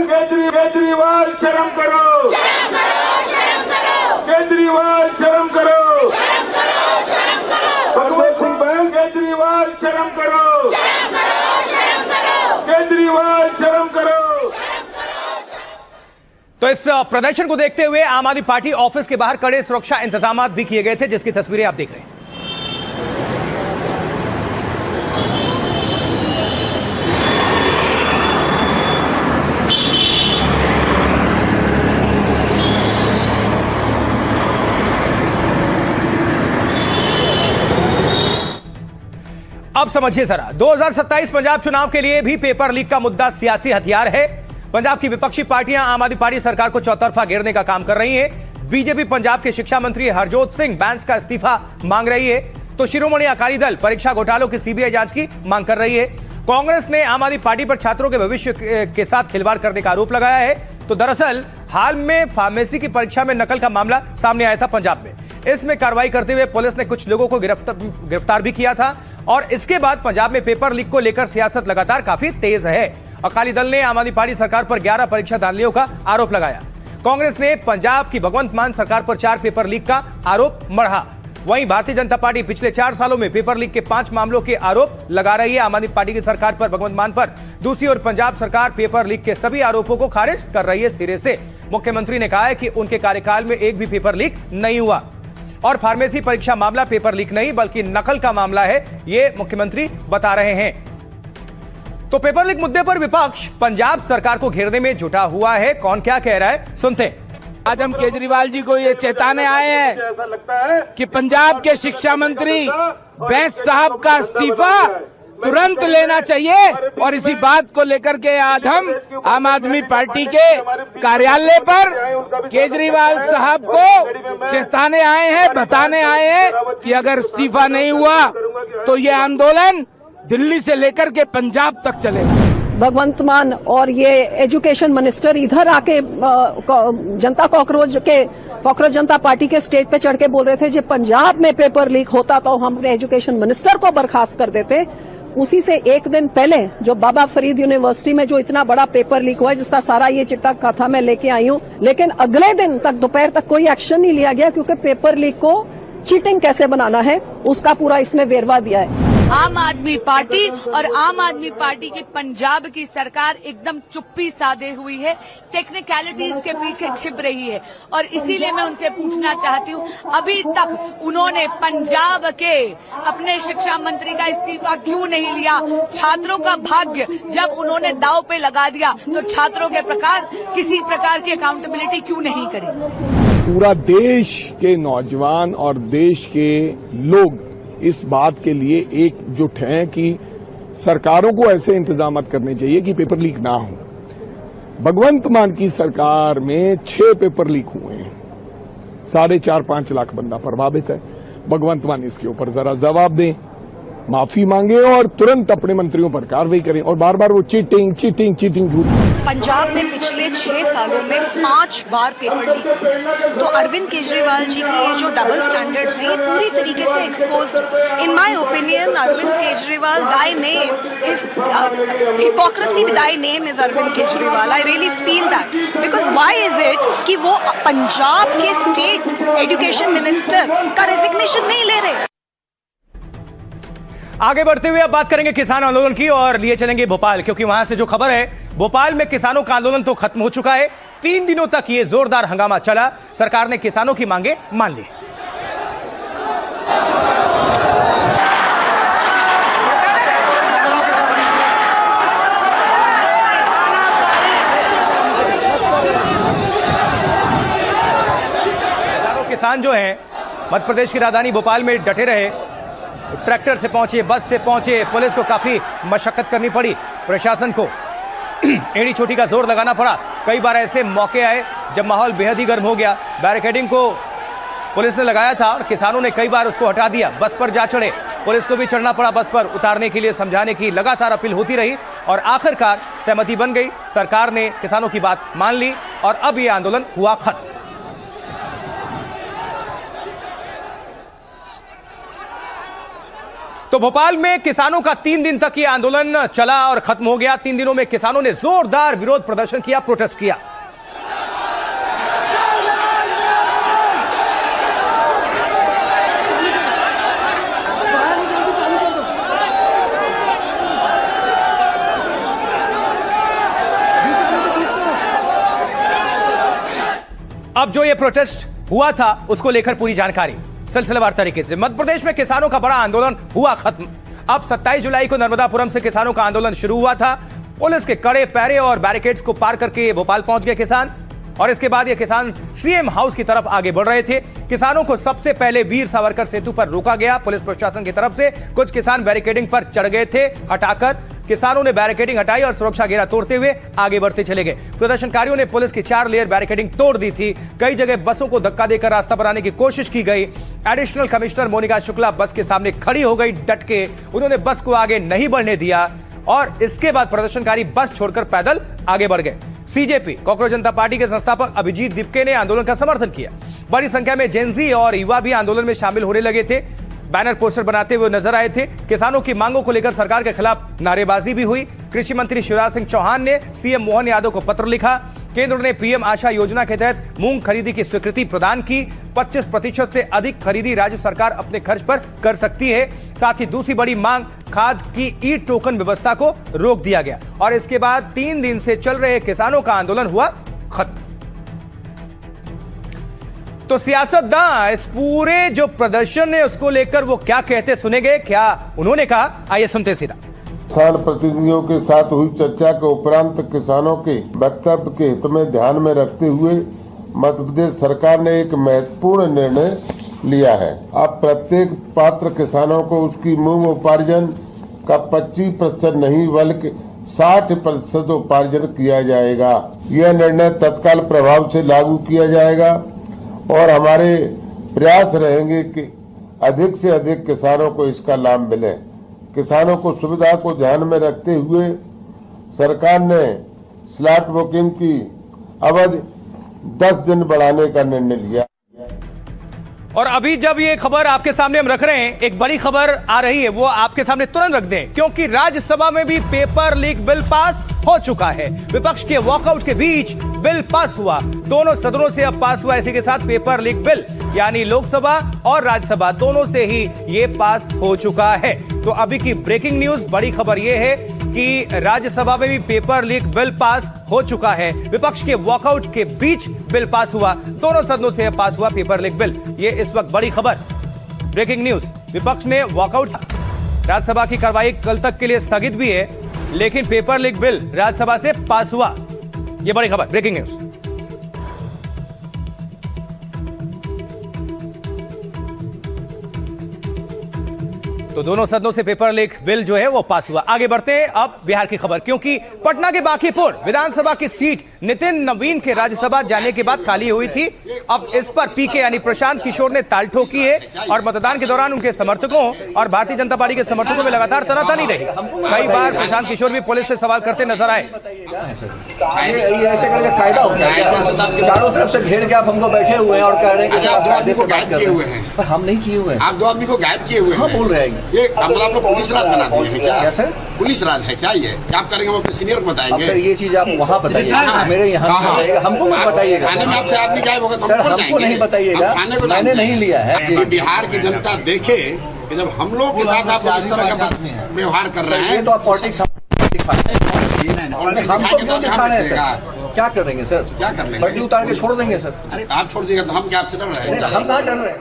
केजरीवाल शर्म करो, केजरीवाल शर्म करो, भगवत सिंह बहन केजरीवाल शर्म करो, केजरीवाल शर्म करो। तो इस प्रदर्शन को देखते हुए आम आदमी पार्टी ऑफिस के बाहर कड़े सुरक्षा इंतजाम भी किए गए थे, जिसकी तस्वीरें आप देख रहे हैं। अब समझिए जरा, 2027 पंजाब चुनाव के लिए भी पेपर लीक का मुद्दा सियासी हथियार है। पंजाब की विपक्षी पार्टियां आम आदमी पार्टी सरकार को चौतरफा घेरने का काम कर रही हैं। बीजेपी पंजाब के शिक्षा मंत्री हरजोत सिंह बैंस का इस्तीफा मांग रही है, तो शिरोमणि अकाली दल परीक्षा घोटालों की सीबीआई जांच की मांग कर रही है। कांग्रेस ने आम आदमी पार्टी पर छात्रों के भविष्य के साथ खिलवाड़ करने का आरोप लगाया है। तो दरअसल हाल में फार्मेसी की परीक्षा में नकल का मामला सामने आया था पंजाब में। इसमें कार्रवाई करते हुए पुलिस ने कुछ लोगों को गिरफ्तार भी किया था और इसके बाद पंजाब में पेपर लीक को लेकर सियासत लगातार काफी तेज है। अकाली दल ने आम आदमी पार्टी सरकार पर 11 परीक्षा धांधलियों का आरोप लगाया। कांग्रेस ने पंजाब की भगवंत मान सरकार पर 4 पेपर लीक का आरोप मढ़ा। वहीं भारतीय जनता पार्टी पिछले 4 सालों में पेपर लीक के 5 मामलों के आरोप लगा रही है आम आदमी पार्टी की सरकार पर, भगवंत मान पर। दूसरी ओर पंजाब सरकार पेपर लीक के सभी आरोपों को खारिज कर रही है सिरे से। मुख्यमंत्री ने कहा है कि उनके कार्यकाल में एक भी पेपर लीक नहीं हुआ और फार्मेसी परीक्षा मामला पेपर लीक नहीं बल्कि नकल का मामला है, ये मुख्यमंत्री बता रहे हैं। तो पेपर लीक मुद्दे पर विपक्ष पंजाब सरकार को घेरने में जुटा हुआ है। कौन क्या कह रहा है, सुनते हैं। आज हम केजरीवाल जी को ये चेताने आए हैं कि पंजाब के शिक्षा मंत्री बैंस साहब का इस्तीफा तुरंत लेना चाहिए और इसी बात को लेकर के आज हम आम आदमी पार्टी के कार्यालय पर केजरीवाल साहब को चेताने आए हैं, बताने आए हैं कि अगर इस्तीफा नहीं हुआ तो ये आंदोलन दिल्ली से लेकर के पंजाब तक चलेगा। भगवंत मान और ये एजुकेशन मिनिस्टर इधर आके जनता कॉकरोच जनता पार्टी के स्टेज पे चढ़ के बोल रहे थे कि पंजाब में पेपर लीक होता तो हम एजुकेशन मिनिस्टर को बर्खास्त कर देते। उसी से एक दिन पहले जो बाबा फरीद यूनिवर्सिटी में जो इतना बड़ा पेपर लीक हुआ है, जिसका सारा ये चिट्टा कथा मैं लेके आई हूँ, लेकिन अगले दिन तक दोपहर तक कोई एक्शन नहीं लिया गया क्योंकि पेपर लीक को चीटिंग कैसे बनाना है उसका पूरा इसमें वेरवा दिया है। आम आदमी पार्टी और आम आदमी पार्टी की पंजाब की सरकार एकदम चुप्पी साधे हुई है, टेक्निकलिटीज के पीछे छिप रही है और इसीलिए मैं उनसे पूछना चाहती हूँ, अभी तक उन्होंने पंजाब के अपने शिक्षा मंत्री का इस्तीफा क्यों नहीं लिया? छात्रों का भाग्य जब उन्होंने दांव पे लगा दिया तो छात्रों के किसी प्रकार की अकाउंटेबिलिटी क्यों नहीं करी? पूरा देश के नौजवान और देश के लोग इस बात के लिए एकजुट हैं कि सरकारों को ऐसे इंतजाम करने चाहिए कि पेपर लीक ना हो। भगवंत मान की सरकार में 6 पेपर लीक हुए हैं, 4.5-5 लाख बंदा प्रभावित है। भगवंत मान इसके ऊपर जरा जवाब दें, माफी मांगे और तुरंत अपने मंत्रियों पर कार्रवाई करें और बार बार वो चीटिंग झूठ। पंजाब में पिछले 6 सालों में 5 बार पेपर लीक हुए, तो अरविंद केजरीवाल जी की ये जो डबल स्टैंडर्ड्स हैं ये पूरी तरीके से एक्सपोज्ड है। In my opinion Arvind Kejriwal thy name is hypocrisy, thy name is Arvind Kejriwal. I really feel that because why is it कि वो पंजाब के स्टेट एजुकेशन मिनिस्टर का रेजिग्नेशन नहीं ले रहे। आगे बढ़ते हुए अब बात करेंगे किसान आंदोलन की और लिए चलेंगे भोपाल, क्योंकि वहां से जो खबर है, भोपाल में किसानों का आंदोलन तो खत्म हो चुका है। 3 दिनों तक ये जोरदार हंगामा चला, सरकार ने किसानों की मांगे मान ली। हजारों किसान जो हैं मध्य प्रदेश की राजधानी भोपाल में डटे रहे, ट्रैक्टर से पहुंचे, बस से पहुंचे, पुलिस को काफी मशक्कत करनी पड़ी, प्रशासन को एड़ी चोटी का जोर लगाना पड़ा। कई बार ऐसे मौके आए जब माहौल बेहद ही गर्म हो गया, बैरिकेडिंग को पुलिस ने लगाया था और किसानों ने कई बार उसको हटा दिया, बस पर जा चढ़े, पुलिस को भी चढ़ना पड़ा बस पर, उतारने के लिए समझाने की लगातार अपील होती रही और आखिरकार सहमति बन गई। सरकार ने किसानों की बात मान ली और अब यह आंदोलन हुआ खत्म। तो भोपाल में किसानों का 3 दिन तक यह आंदोलन चला और खत्म हो गया। 3 दिनों में किसानों ने जोरदार विरोध प्रदर्शन किया, प्रोटेस्ट किया। अब जो ये प्रोटेस्ट हुआ था उसको लेकर पूरी जानकारी सिलसिलेवार तरीके से। मध्य प्रदेश में किसानों का बड़ा आंदोलन हुआ खत्म। अब 27 जुलाई को नर्मदापुरम से किसानों का आंदोलन शुरू हुआ था। पुलिस के कड़े पहरे और बैरिकेड्स को पार करके भोपाल पहुंच गए किसान और इसके बाद ये किसान सीएम हाउस की तरफ आगे बढ़ रहे थे। किसानों को सबसे पहले वीर सावरकर सेतु पर रोका गया। पुलिस प्रशासन की तरफ से कुछ किसान बैरिकेडिंग पर चढ़ गए थे। हटाकर किसानों ने बैरिकेडिंग हटाई और सुरक्षा घेरा तोड़ते हुए आगे बढ़ते चले गए। प्रदर्शनकारियों ने पुलिस की 4 लेयर बैरिकेडिंग तोड़ दी थी। कई जगह बसों को धक्का देकर रास्ता बनाने की कोशिश की गई। एडिशनल कमिश्नर मोनिका शुक्ला बस के सामने खड़ी हो गई डट के। उन्होंने बस को आगे नहीं बढ़ने दिया और इसके बाद प्रदर्शनकारी बस छोड़कर पैदल आगे बढ़ गए। सीजेपी कॉकरोच जनता पार्टी के संस्थापक अभिजीत दिपके ने आंदोलन का समर्थन किया। बड़ी संख्या में जेनजी और युवा भी आंदोलन में शामिल होने लगे थे। बैनर पोस्टर बनाते हुए नजर आए थे। किसानों की मांगों को लेकर सरकार के खिलाफ नारेबाजी भी हुई। कृषि मंत्री शिवराज सिंह चौहान ने सीएम मोहन यादव को पत्र लिखा। केंद्र ने पीएम आशा योजना के तहत मूंग खरीदी की स्वीकृति प्रदान की। 25% से अधिक खरीदी राज्य सरकार अपने खर्च पर कर सकती है। साथ ही दूसरी बड़ी मांग खाद की ई टोकन व्यवस्था को रोक दिया गया और इसके बाद 3 दिन से चल रहे किसानों का आंदोलन हुआ खत्म। तो सियासतदान इस पूरे जो प्रदर्शन है उसको लेकर वो क्या कहते सुनेंगे, क्या उन्होंने कहा, आइए सुनते सीधा। किसान प्रतिनिधियों के साथ हुई चर्चा के उपरांत किसानों के वक्तव्य के हित में ध्यान में रखते हुए मध्य प्रदेश सरकार ने एक महत्वपूर्ण निर्णय लिया है। अब प्रत्येक पात्र किसानों को उसकी मूंग उपार्जन का 25% नहीं बल्कि 60% उपार्जन किया जाएगा। यह निर्णय तत्काल प्रभाव से लागू किया जाएगा और हमारे प्रयास रहेंगे कि अधिक से अधिक किसानों को इसका लाभ मिले। किसानों को सुविधा को ध्यान में रखते हुए सरकार ने स्लॉट बुकिंग की अवधि 10 दिन बढ़ाने का निर्णय लिया। और अभी जब ये खबर आपके सामने हम रख रहे हैं, एक बड़ी खबर आ रही है, वो आपके सामने तुरंत रख दें क्योंकि राज्यसभा में भी पेपर लीक बिल पास हो चुका है। विपक्ष के वॉकआउट के बीच बिल पास हुआ। दोनों सदनों से अब पास हुआ। इसी के साथ पेपर लीक बिल यानी लोकसभा और राज्यसभा दोनों से ही ये पास हो चुका है। तो अभी की ब्रेकिंग न्यूज, बड़ी खबर ये है कि राज्यसभा में भी पेपर लीक बिल पास हो चुका है। विपक्ष के वॉकआउट के बीच बिल पास हुआ। दोनों सदनों से पास हुआ पेपर लीक बिल। ये इस वक्त बड़ी खबर, ब्रेकिंग न्यूज। विपक्ष ने वॉकआउट, राज्यसभा की कार्रवाई कल तक के लिए स्थगित भी है लेकिन पेपर लीक बिल राज्यसभा से पास हुआ। ये बड़ी खबर, ब्रेकिंग न्यूज। तो दोनों सदनों से पेपर लीक बिल जो है वो पास हुआ। आगे बढ़ते हैं अब बिहार की खबर, क्योंकि पटना के बांकीपुर विधानसभा की सीट नितिन नवीन के राज्यसभा जाने के बाद खाली हुई थी। अब इस पर पीके यानी प्रशांत किशोर ने ताल ठोकी है और मतदान के दौरान उनके समर्थकों और भारतीय जनता पार्टी के समर्थकों में लगातार तनातनी रही। कई बार प्रशांत किशोर भी पुलिस से सवाल करते नजर आए। ऐसे करके कायदा होता है, चारों तरफ से घेर के आप हमको बैठे हुए हैं और कह रहे हैं कि आप कायदे से बात कर रहे हैं। हम नहीं किए हुए हैं। आप 2 आदमी को गायब किए हुए हैं। हाँ, बोल रहे हैं। ये मतलब आप पुलिस राज बना दिए हैं क्या? सर पुलिस राज है क्या? ये क्या आप करेंगे? हम अपने सीनियर को बताएंगे। सर ये चीज आप वहाँ बताइए, मेरे यहाँ हमको मत बताइएगा। थाने में आपसे आदमी गायब होगा तो सर हमको नहीं बताइएगा, मैंने नहीं लिया है। बिहार की जनता देखे कि जब हम लोग के साथ आप इस तरह का व्यवहार कर रहे हैं तो आप पॉलिटिक्स हमको क्यों दिखा रहे हैं सर? क्या करेंगे सर? क्या कर लेंगे? बदली उतार के छोड़ देंगे सर। अरे आप छोड़ देंगे तो हम क्या आपसे डर रहे हैं? हम कहाँ डर रहे हैं?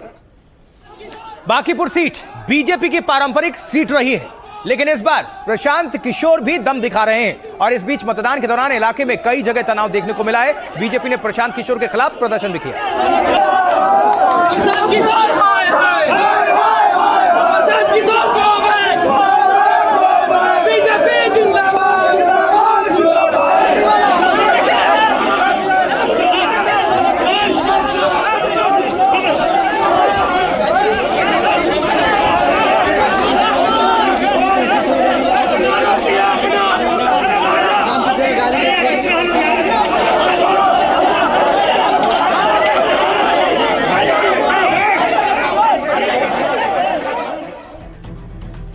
बांकीपुर सीट बीजेपी की पारंपरिक सीट रही है लेकिन इस बार प्रशांत किशोर भी दम दिखा रहे हैं और इस बीच मतदान के दौरान इलाके में कई जगह तनाव देखने को मिला है। बीजेपी ने प्रशांत किशोर के खिलाफ प्रदर्शन भी किया।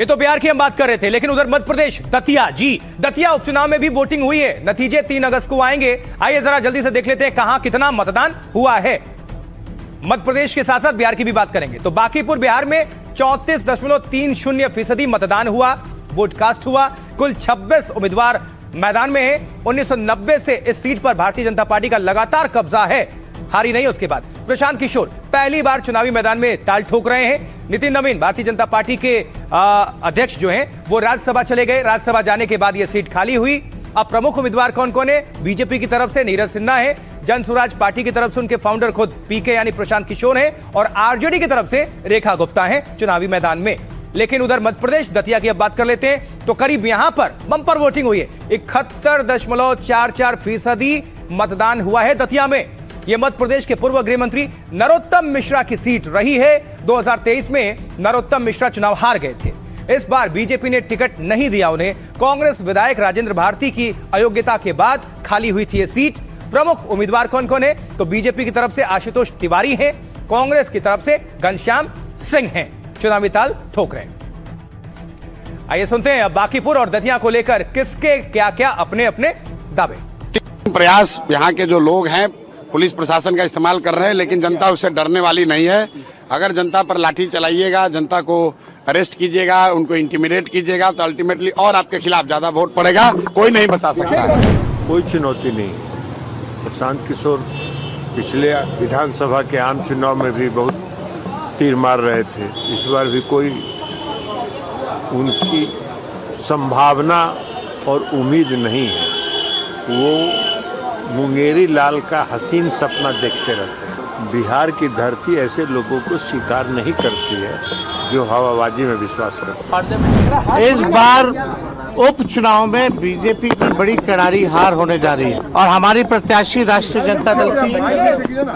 तो बिहार की हम बात कर रहे थे, लेकिन उधर मध्य प्रदेश दतिया उपचुनाव में भी वोटिंग हुई है। नतीजे 3 अगस्त को आएंगे। आइए जरा जल्दी से देख लेते हैं कहां कितना मतदान हुआ है। मध्य प्रदेश के साथ साथ बिहार की भी बात करेंगे। तो बांकीपुर बिहार में 34.30% मतदान हुआ, वोट कास्ट हुआ। कुल 26 उम्मीदवार मैदान में है। 1990 से इस सीट पर भारतीय जनता पार्टी का लगातार कब्जा है, हारी नहीं। उसके बाद प्रशांत किशोर पहली बार चुनावी मैदान में ताल ठोक रहे हैं। नितिन नवीन भारतीय जनता पार्टी के अध्यक्ष जो हैं वो राज्यसभा चले गए। राज्यसभा जाने के बाद यह सीट खाली हुई। अब प्रमुख उम्मीदवार कौन कौन है? बीजेपी की तरफ से नीरज सिन्हा है, जन स्वराज पार्टी की तरफ से उनके फाउंडर खुद पीके यानी प्रशांत किशोर है, और आरजेडी की तरफ से रेखा गुप्ता है चुनावी मैदान में। लेकिन उधर मध्य प्रदेश दतिया की अब बात कर लेते हैं। तो करीब यहां पर बंपर वोटिंग हुई है। 71.44% मतदान हुआ है दतिया में। यह मध्य प्रदेश के पूर्व गृह मंत्री नरोत्तम मिश्रा की सीट रही है। 2023 में नरोत्तम मिश्रा चुनाव हार गए थे। इस बार बीजेपी ने टिकट नहीं दिया उन्हें। कांग्रेस विधायक राजेंद्र भारती की अयोग्यता के बाद खाली हुई थी यह सीट। प्रमुख उम्मीदवार कौन कौन है? तो बीजेपी की तरफ से आशुतोष तिवारी हैं, कांग्रेस की तरफ से घनश्याम सिंह हैं। चुनावी ताल ठोक रहे हैं। आइए सुनते हैं अब बांकीपुर और दतिया को लेकर किसके क्या क्या अपने अपने दावे। प्रयास यहाँ के जो लोग हैं पुलिस प्रशासन का इस्तेमाल कर रहे हैं, लेकिन जनता उससे डरने वाली नहीं है। अगर जनता पर लाठी चलाइएगा, जनता को अरेस्ट कीजिएगा, उनको इंटिमिडेट कीजिएगा, तो अल्टीमेटली और आपके खिलाफ ज्यादा वोट पड़ेगा। कोई नहीं बचा सकता है। कोई चुनौती नहीं। प्रशांत किशोर पिछले विधानसभा के आम चुनाव में भी बहुत तीर मार रहे थे। इस बार भी कोई उनकी संभावना और उम्मीद नहीं है। वो मुंगेरी लाल का हसीन सपना देखते रहते हैं। बिहार की धरती ऐसे लोगों को स्वीकार नहीं करती है जो हवाबाजी में विश्वास करते हैं। इस बार उपचुनाव में बीजेपी की बड़ी करारी हार होने जा रही है और हमारी प्रत्याशी राष्ट्रीय जनता दल की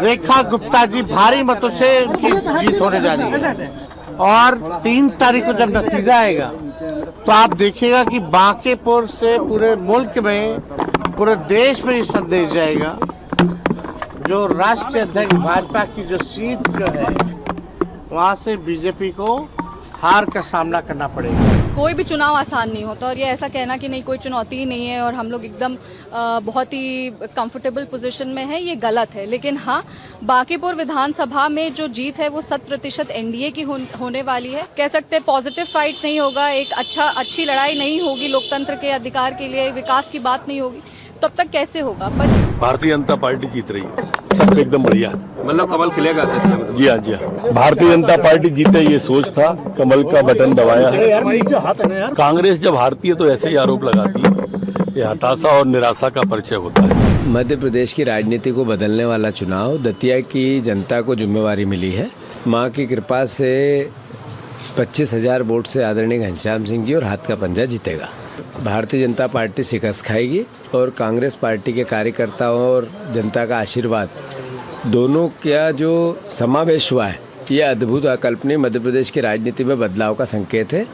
रेखा गुप्ता जी भारी मतों से उनकी जीत होने जा रही है। और 3 तारीख को जब नतीजा आएगा तो आप देखिएगा कि बांकीपुर से पूरे मुल्क में, पूरे देश में ये संदेश जाएगा जो राष्ट्रीय अध्यक्ष भाजपा की जो सीट जो है वहाँ से बीजेपी को हार का सामना करना पड़ेगा। कोई भी चुनाव आसान नहीं होता और ये ऐसा कहना कि नहीं कोई चुनौती ही नहीं है और हम लोग एकदम बहुत ही कंफर्टेबल पोजीशन में है, ये गलत है। लेकिन हाँ, बांकीपुर विधानसभा में जो जीत है वो 100% एनडीए की होने वाली है। कह सकते हैं पॉजिटिव फाइट नहीं होगा, एक अच्छी लड़ाई नहीं होगी, लोकतंत्र के अधिकार के लिए विकास की बात नहीं होगी, तब तक कैसे होगा। पर भारतीय जनता पार्टी जीत रही है, सब एकदम बढ़िया, मतलब कमल खिलेगा। जी हाँ जी हाँ। भारतीय जनता पार्टी जीते ये सोच था, कमल का बटन दबाया है। कांग्रेस जब हारती है तो ऐसे ही आरोप लगाती है, ये हताशा और निराशा का परिचय होता है। मध्य प्रदेश की राजनीति को बदलने वाला चुनाव दतिया की जनता को जिम्मेवारी मिली है। मां की कृपा से 25,000 वोट से आदरणीय घनश्याम सिंह जी और हाथ का पंजा जीतेगा। भारतीय जनता पार्टी शिकस्त खाएगी और कांग्रेस पार्टी के कार्यकर्ताओं और जनता का आशीर्वाद दोनों का जो समावेश हुआ है, ये अद्भुत अकल्पनीय मध्य प्रदेश की राजनीति में बदलाव का संकेत है।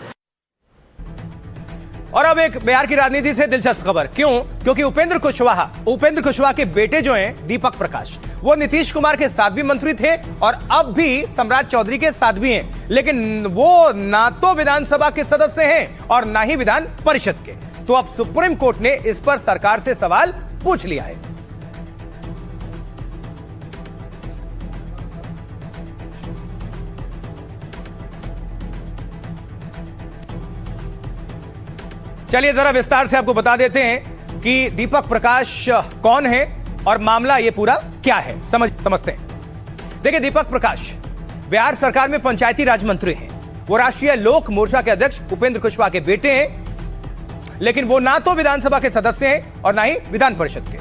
और अब एक बिहार की राजनीति से दिलचस्प खबर। क्यों? क्योंकि उपेंद्र कुशवाहा के बेटे जो हैं दीपक प्रकाश, वो नीतीश कुमार के साथ भी मंत्री थे और अब भी सम्राट चौधरी के साथ भी हैं। लेकिन वो ना तो विधानसभा के सदस्य हैं और ना ही विधान परिषद के। तो अब सुप्रीम कोर्ट ने इस पर सरकार से सवाल पूछ लिया है। चलिए जरा विस्तार से आपको बता देते हैं कि दीपक प्रकाश कौन है और मामला ये पूरा क्या है, समझते हैं। देखिए, दीपक प्रकाश बिहार सरकार में पंचायती राज मंत्री हैं। वो राष्ट्रीय लोक मोर्चा के अध्यक्ष उपेंद्र कुशवाहा के बेटे हैं, लेकिन वो ना तो विधानसभा के सदस्य हैं और ना ही विधान परिषद के।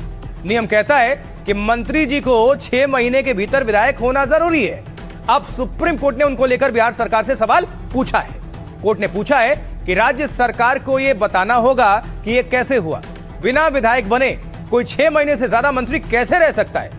नियम कहता है कि मंत्री जी को 6 महीने के भीतर विधायक होना जरूरी है। अब सुप्रीम कोर्ट ने उनको लेकर बिहार सरकार से सवाल पूछा है। कोर्ट ने पूछा है कि राज्य सरकार को यह बताना होगा कि यह कैसे हुआ। बिना विधायक बने कोई 6 महीने से ज्यादा मंत्री कैसे रह सकता है।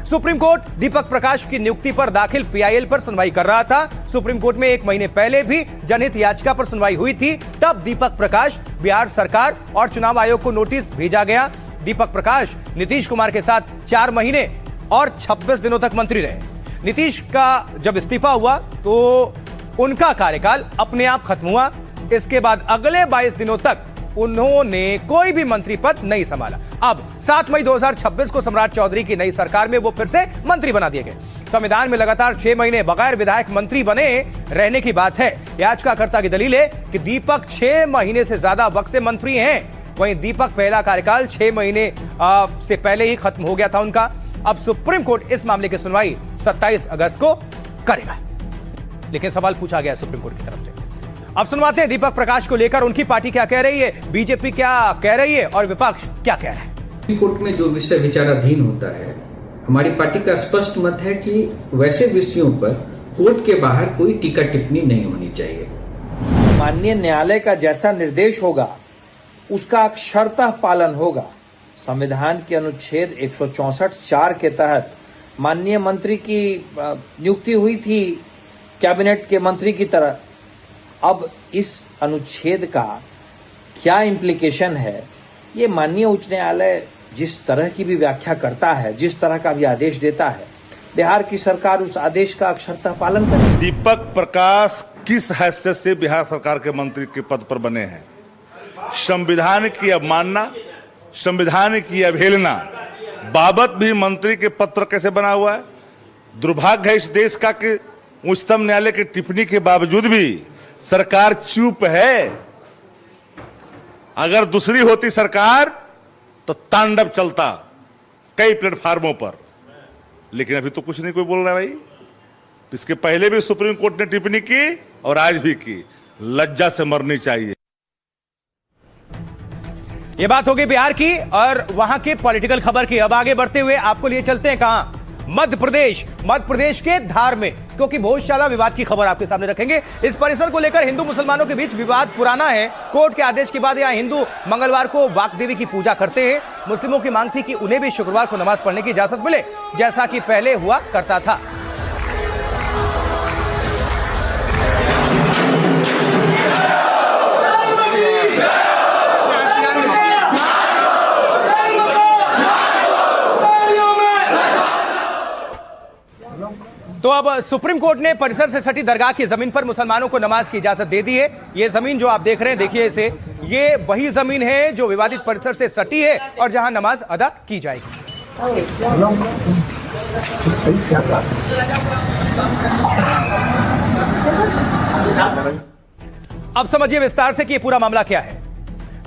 सुप्रीम कोर्ट दीपक प्रकाश की नियुक्ति पर दाखिल पीआईएल पर सुनवाई कर रहा था। सुप्रीम कोर्ट में 1 महीने पहले भी जनहित याचिका पर सुनवाई हुई थी। तब दीपक प्रकाश बिहार सरकार और चुनाव आयोग को नोटिस भेजा गया। दीपक प्रकाश नीतीश कुमार के साथ 4 महीने और 26 दिनों तक मंत्री रहे। नीतीश का जब इस्तीफा हुआ तो उनका कार्यकाल अपने आप खत्म हुआ। इसके बाद अगले 22 दिनों तक उन्होंने कोई भी मंत्री पद नहीं संभाला। अब 7 मई 2026 को सम्राट चौधरी की नई सरकार में वो फिर से मंत्री बना दिए गए। संविधान में लगातार 6 महीने बगैर विधायक मंत्री बने रहने की बात है। याचिकाकर्ता की दलील है कि दीपक 6 महीने से ज्यादा वक्त से मंत्री हैं। वहीं दीपक पहला कार्यकाल 6 महीने से पहले ही खत्म हो गया था उनका। अब सुप्रीम कोर्ट इस मामले की सुनवाई 27 अगस्त को करेगा। लेकिन सवाल पूछा गया सुप्रीम कोर्ट की तरफ से। अब सुनवाते हैं दीपक प्रकाश को लेकर उनकी पार्टी क्या कह रही है, बीजेपी क्या कह रही है और विपक्ष क्या कह रहा है। सुप्रीम कोर्ट में जो विषय विचाराधीन होता है, हमारी पार्टी का स्पष्ट मत है कि वैसे विषयों पर कोर्ट के बाहर कोई टीका टिप्पणी नहीं होनी चाहिए। माननीय न्यायालय का जैसा निर्देश होगा उसका अक्षरतः पालन होगा। संविधान के अनुच्छेद 164(4) के तहत माननीय मंत्री की नियुक्ति हुई थी कैबिनेट के मंत्री की तरह। अब इस अनुच्छेद का क्या इम्प्लीकेशन है, ये माननीय उच्च न्यायालय जिस तरह की भी व्याख्या करता है, जिस तरह का भी आदेश देता है, बिहार की सरकार उस आदेश का अक्षरतः पालन करे। दीपक प्रकाश किस हैसियत से बिहार सरकार के मंत्री के पद पर बने हैं? संविधान की अवमानना, संविधान की अवहेलना बाबत भी मंत्री के पत्र कैसे बना हुआ है? दुर्भाग्य है इस देश का कि उच्चतम न्यायालय की टिप्पणी के बावजूद भी सरकार चुप है। अगर दूसरी होती सरकार तो तांडव चलता कई प्लेटफार्मों पर, लेकिन अभी तो कुछ नहीं कोई बोल रहा भाई। इसके पहले भी सुप्रीम कोर्ट ने टिप्पणी की और आज भी की। लज्जा से मरनी चाहिए। यह बात होगी बिहार की और वहां के पॉलिटिकल खबर की। अब आगे बढ़ते हुए आपको लिए चलते हैं कहां? मध्य प्रदेश के धार में, क्योंकि भोजशाला विवाद की खबर आपके सामने रखेंगे। इस परिसर को लेकर हिंदू मुसलमानों के बीच विवाद पुराना है। कोर्ट के आदेश के बाद यहां हिंदू मंगलवार को वाग्देवी की पूजा करते हैं। मुस्लिमों की मांग थी कि उन्हें भी शुक्रवार को नमाज पढ़ने की इजाजत मिले, जैसा कि पहले हुआ करता था। तो अब सुप्रीम कोर्ट ने परिसर से सटी दरगाह की जमीन पर मुसलमानों को नमाज की इजाजत दे दी है। ये जमीन जो आप देख रहे हैं, देखिए इसे, ये वही जमीन है जो विवादित परिसर से सटी है और जहां नमाज अदा की जाएगी। अब समझिए विस्तार से कि ये पूरा मामला क्या है।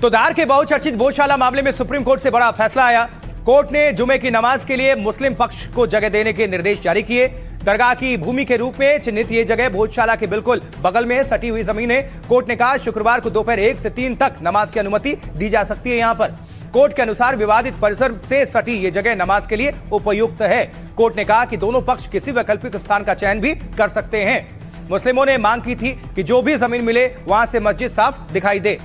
तो धार के बहुचर्चित भोजशाला मामले में सुप्रीम कोर्ट से बड़ा फैसला आया। कोर्ट ने जुमे की नमाज के लिए मुस्लिम पक्ष को जगह देने के निर्देश जारी किए। दरगाह की भूमि के रूप में चिन्हित ये जगह भोजशाला के बिल्कुल बगल में सटी हुई जमीन है। कोर्ट ने कहा शुक्रवार को दोपहर 1 से 3 तक नमाज की अनुमति दी जा सकती है। यहां पर कोर्ट के अनुसार विवादित परिसर से सटी ये जगह नमाज के लिए उपयुक्त है। कोर्ट ने कहा कि दोनों पक्ष किसी वैकल्पिक स्थान का चयन भी कर सकते हैं। मुस्लिमों ने मांग की थी कि जो भी जमीन मिले वहां से मस्जिद साफ दिखाई दे।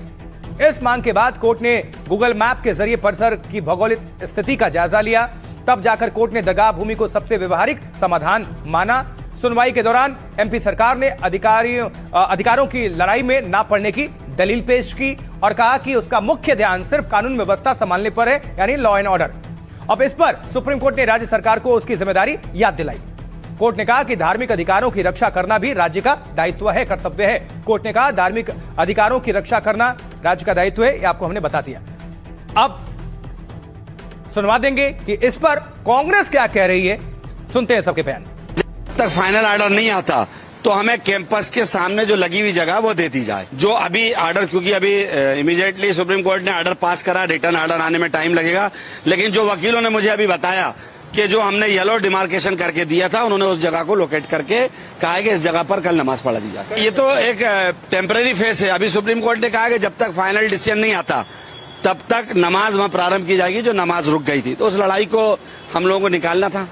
इस मांग के बाद कोर्ट ने गूगल मैप के जरिए परिसर की भौगोलिक स्थिति का जायजा लिया। तब जाकर कोर्ट ने दरगाह भूमि को सबसे व्यवहारिक समाधान माना। सुनवाई के दौरान एमपी सरकार ने अधिकारों की लड़ाई में ना पड़ने की दलील पेश की और कहा कि उसका मुख्य ध्यान सिर्फ कानून व्यवस्था संभालने पर है, यानी लॉ एंड ऑर्डर। अब इस पर सुप्रीम कोर्ट ने राज्य सरकार को उसकी जिम्मेदारी याद दिलाई। कोर्ट ने कहा कि धार्मिक अधिकारों की रक्षा करना भी राज्य का दायित्व है, कर्तव्य है। कोर्ट ने कहा धार्मिक अधिकारों की रक्षा करना राज्य का दायित्व है, ये आपको हमने बता दिया। अब सुनवा देंगे कि इस पर कांग्रेस क्या कह रही है, सुनते हैं सबके बयान। जब तक फाइनल ऑर्डर नहीं आता तो हमें कैंपस के सामने जो लगी हुई जगह वो दे दी जाए। जो अभी ऑर्डर, क्योंकि अभी इमीडिएटली सुप्रीम कोर्ट ने ऑर्डर पास करा, रिटर्न ऑर्डर आने में टाइम लगेगा, लेकिन जो वकीलों ने मुझे अभी बताया कि जो हमने येलो डिमार्केशन करके दिया था, उन्होंने उस जगह को लोकेट करके कहा है कि इस जगह पर कल नमाज पढ़ा दी जाए। ये तो एक टेम्पररी फेस है। अभी सुप्रीम कोर्ट ने कहा कि जब तक फाइनल डिसीजन नहीं आता तब तक नमाज वहां प्रारंभ की जाएगी, जो नमाज रुक गई थी। तो उस लड़ाई को हम लोगों को निकालना था।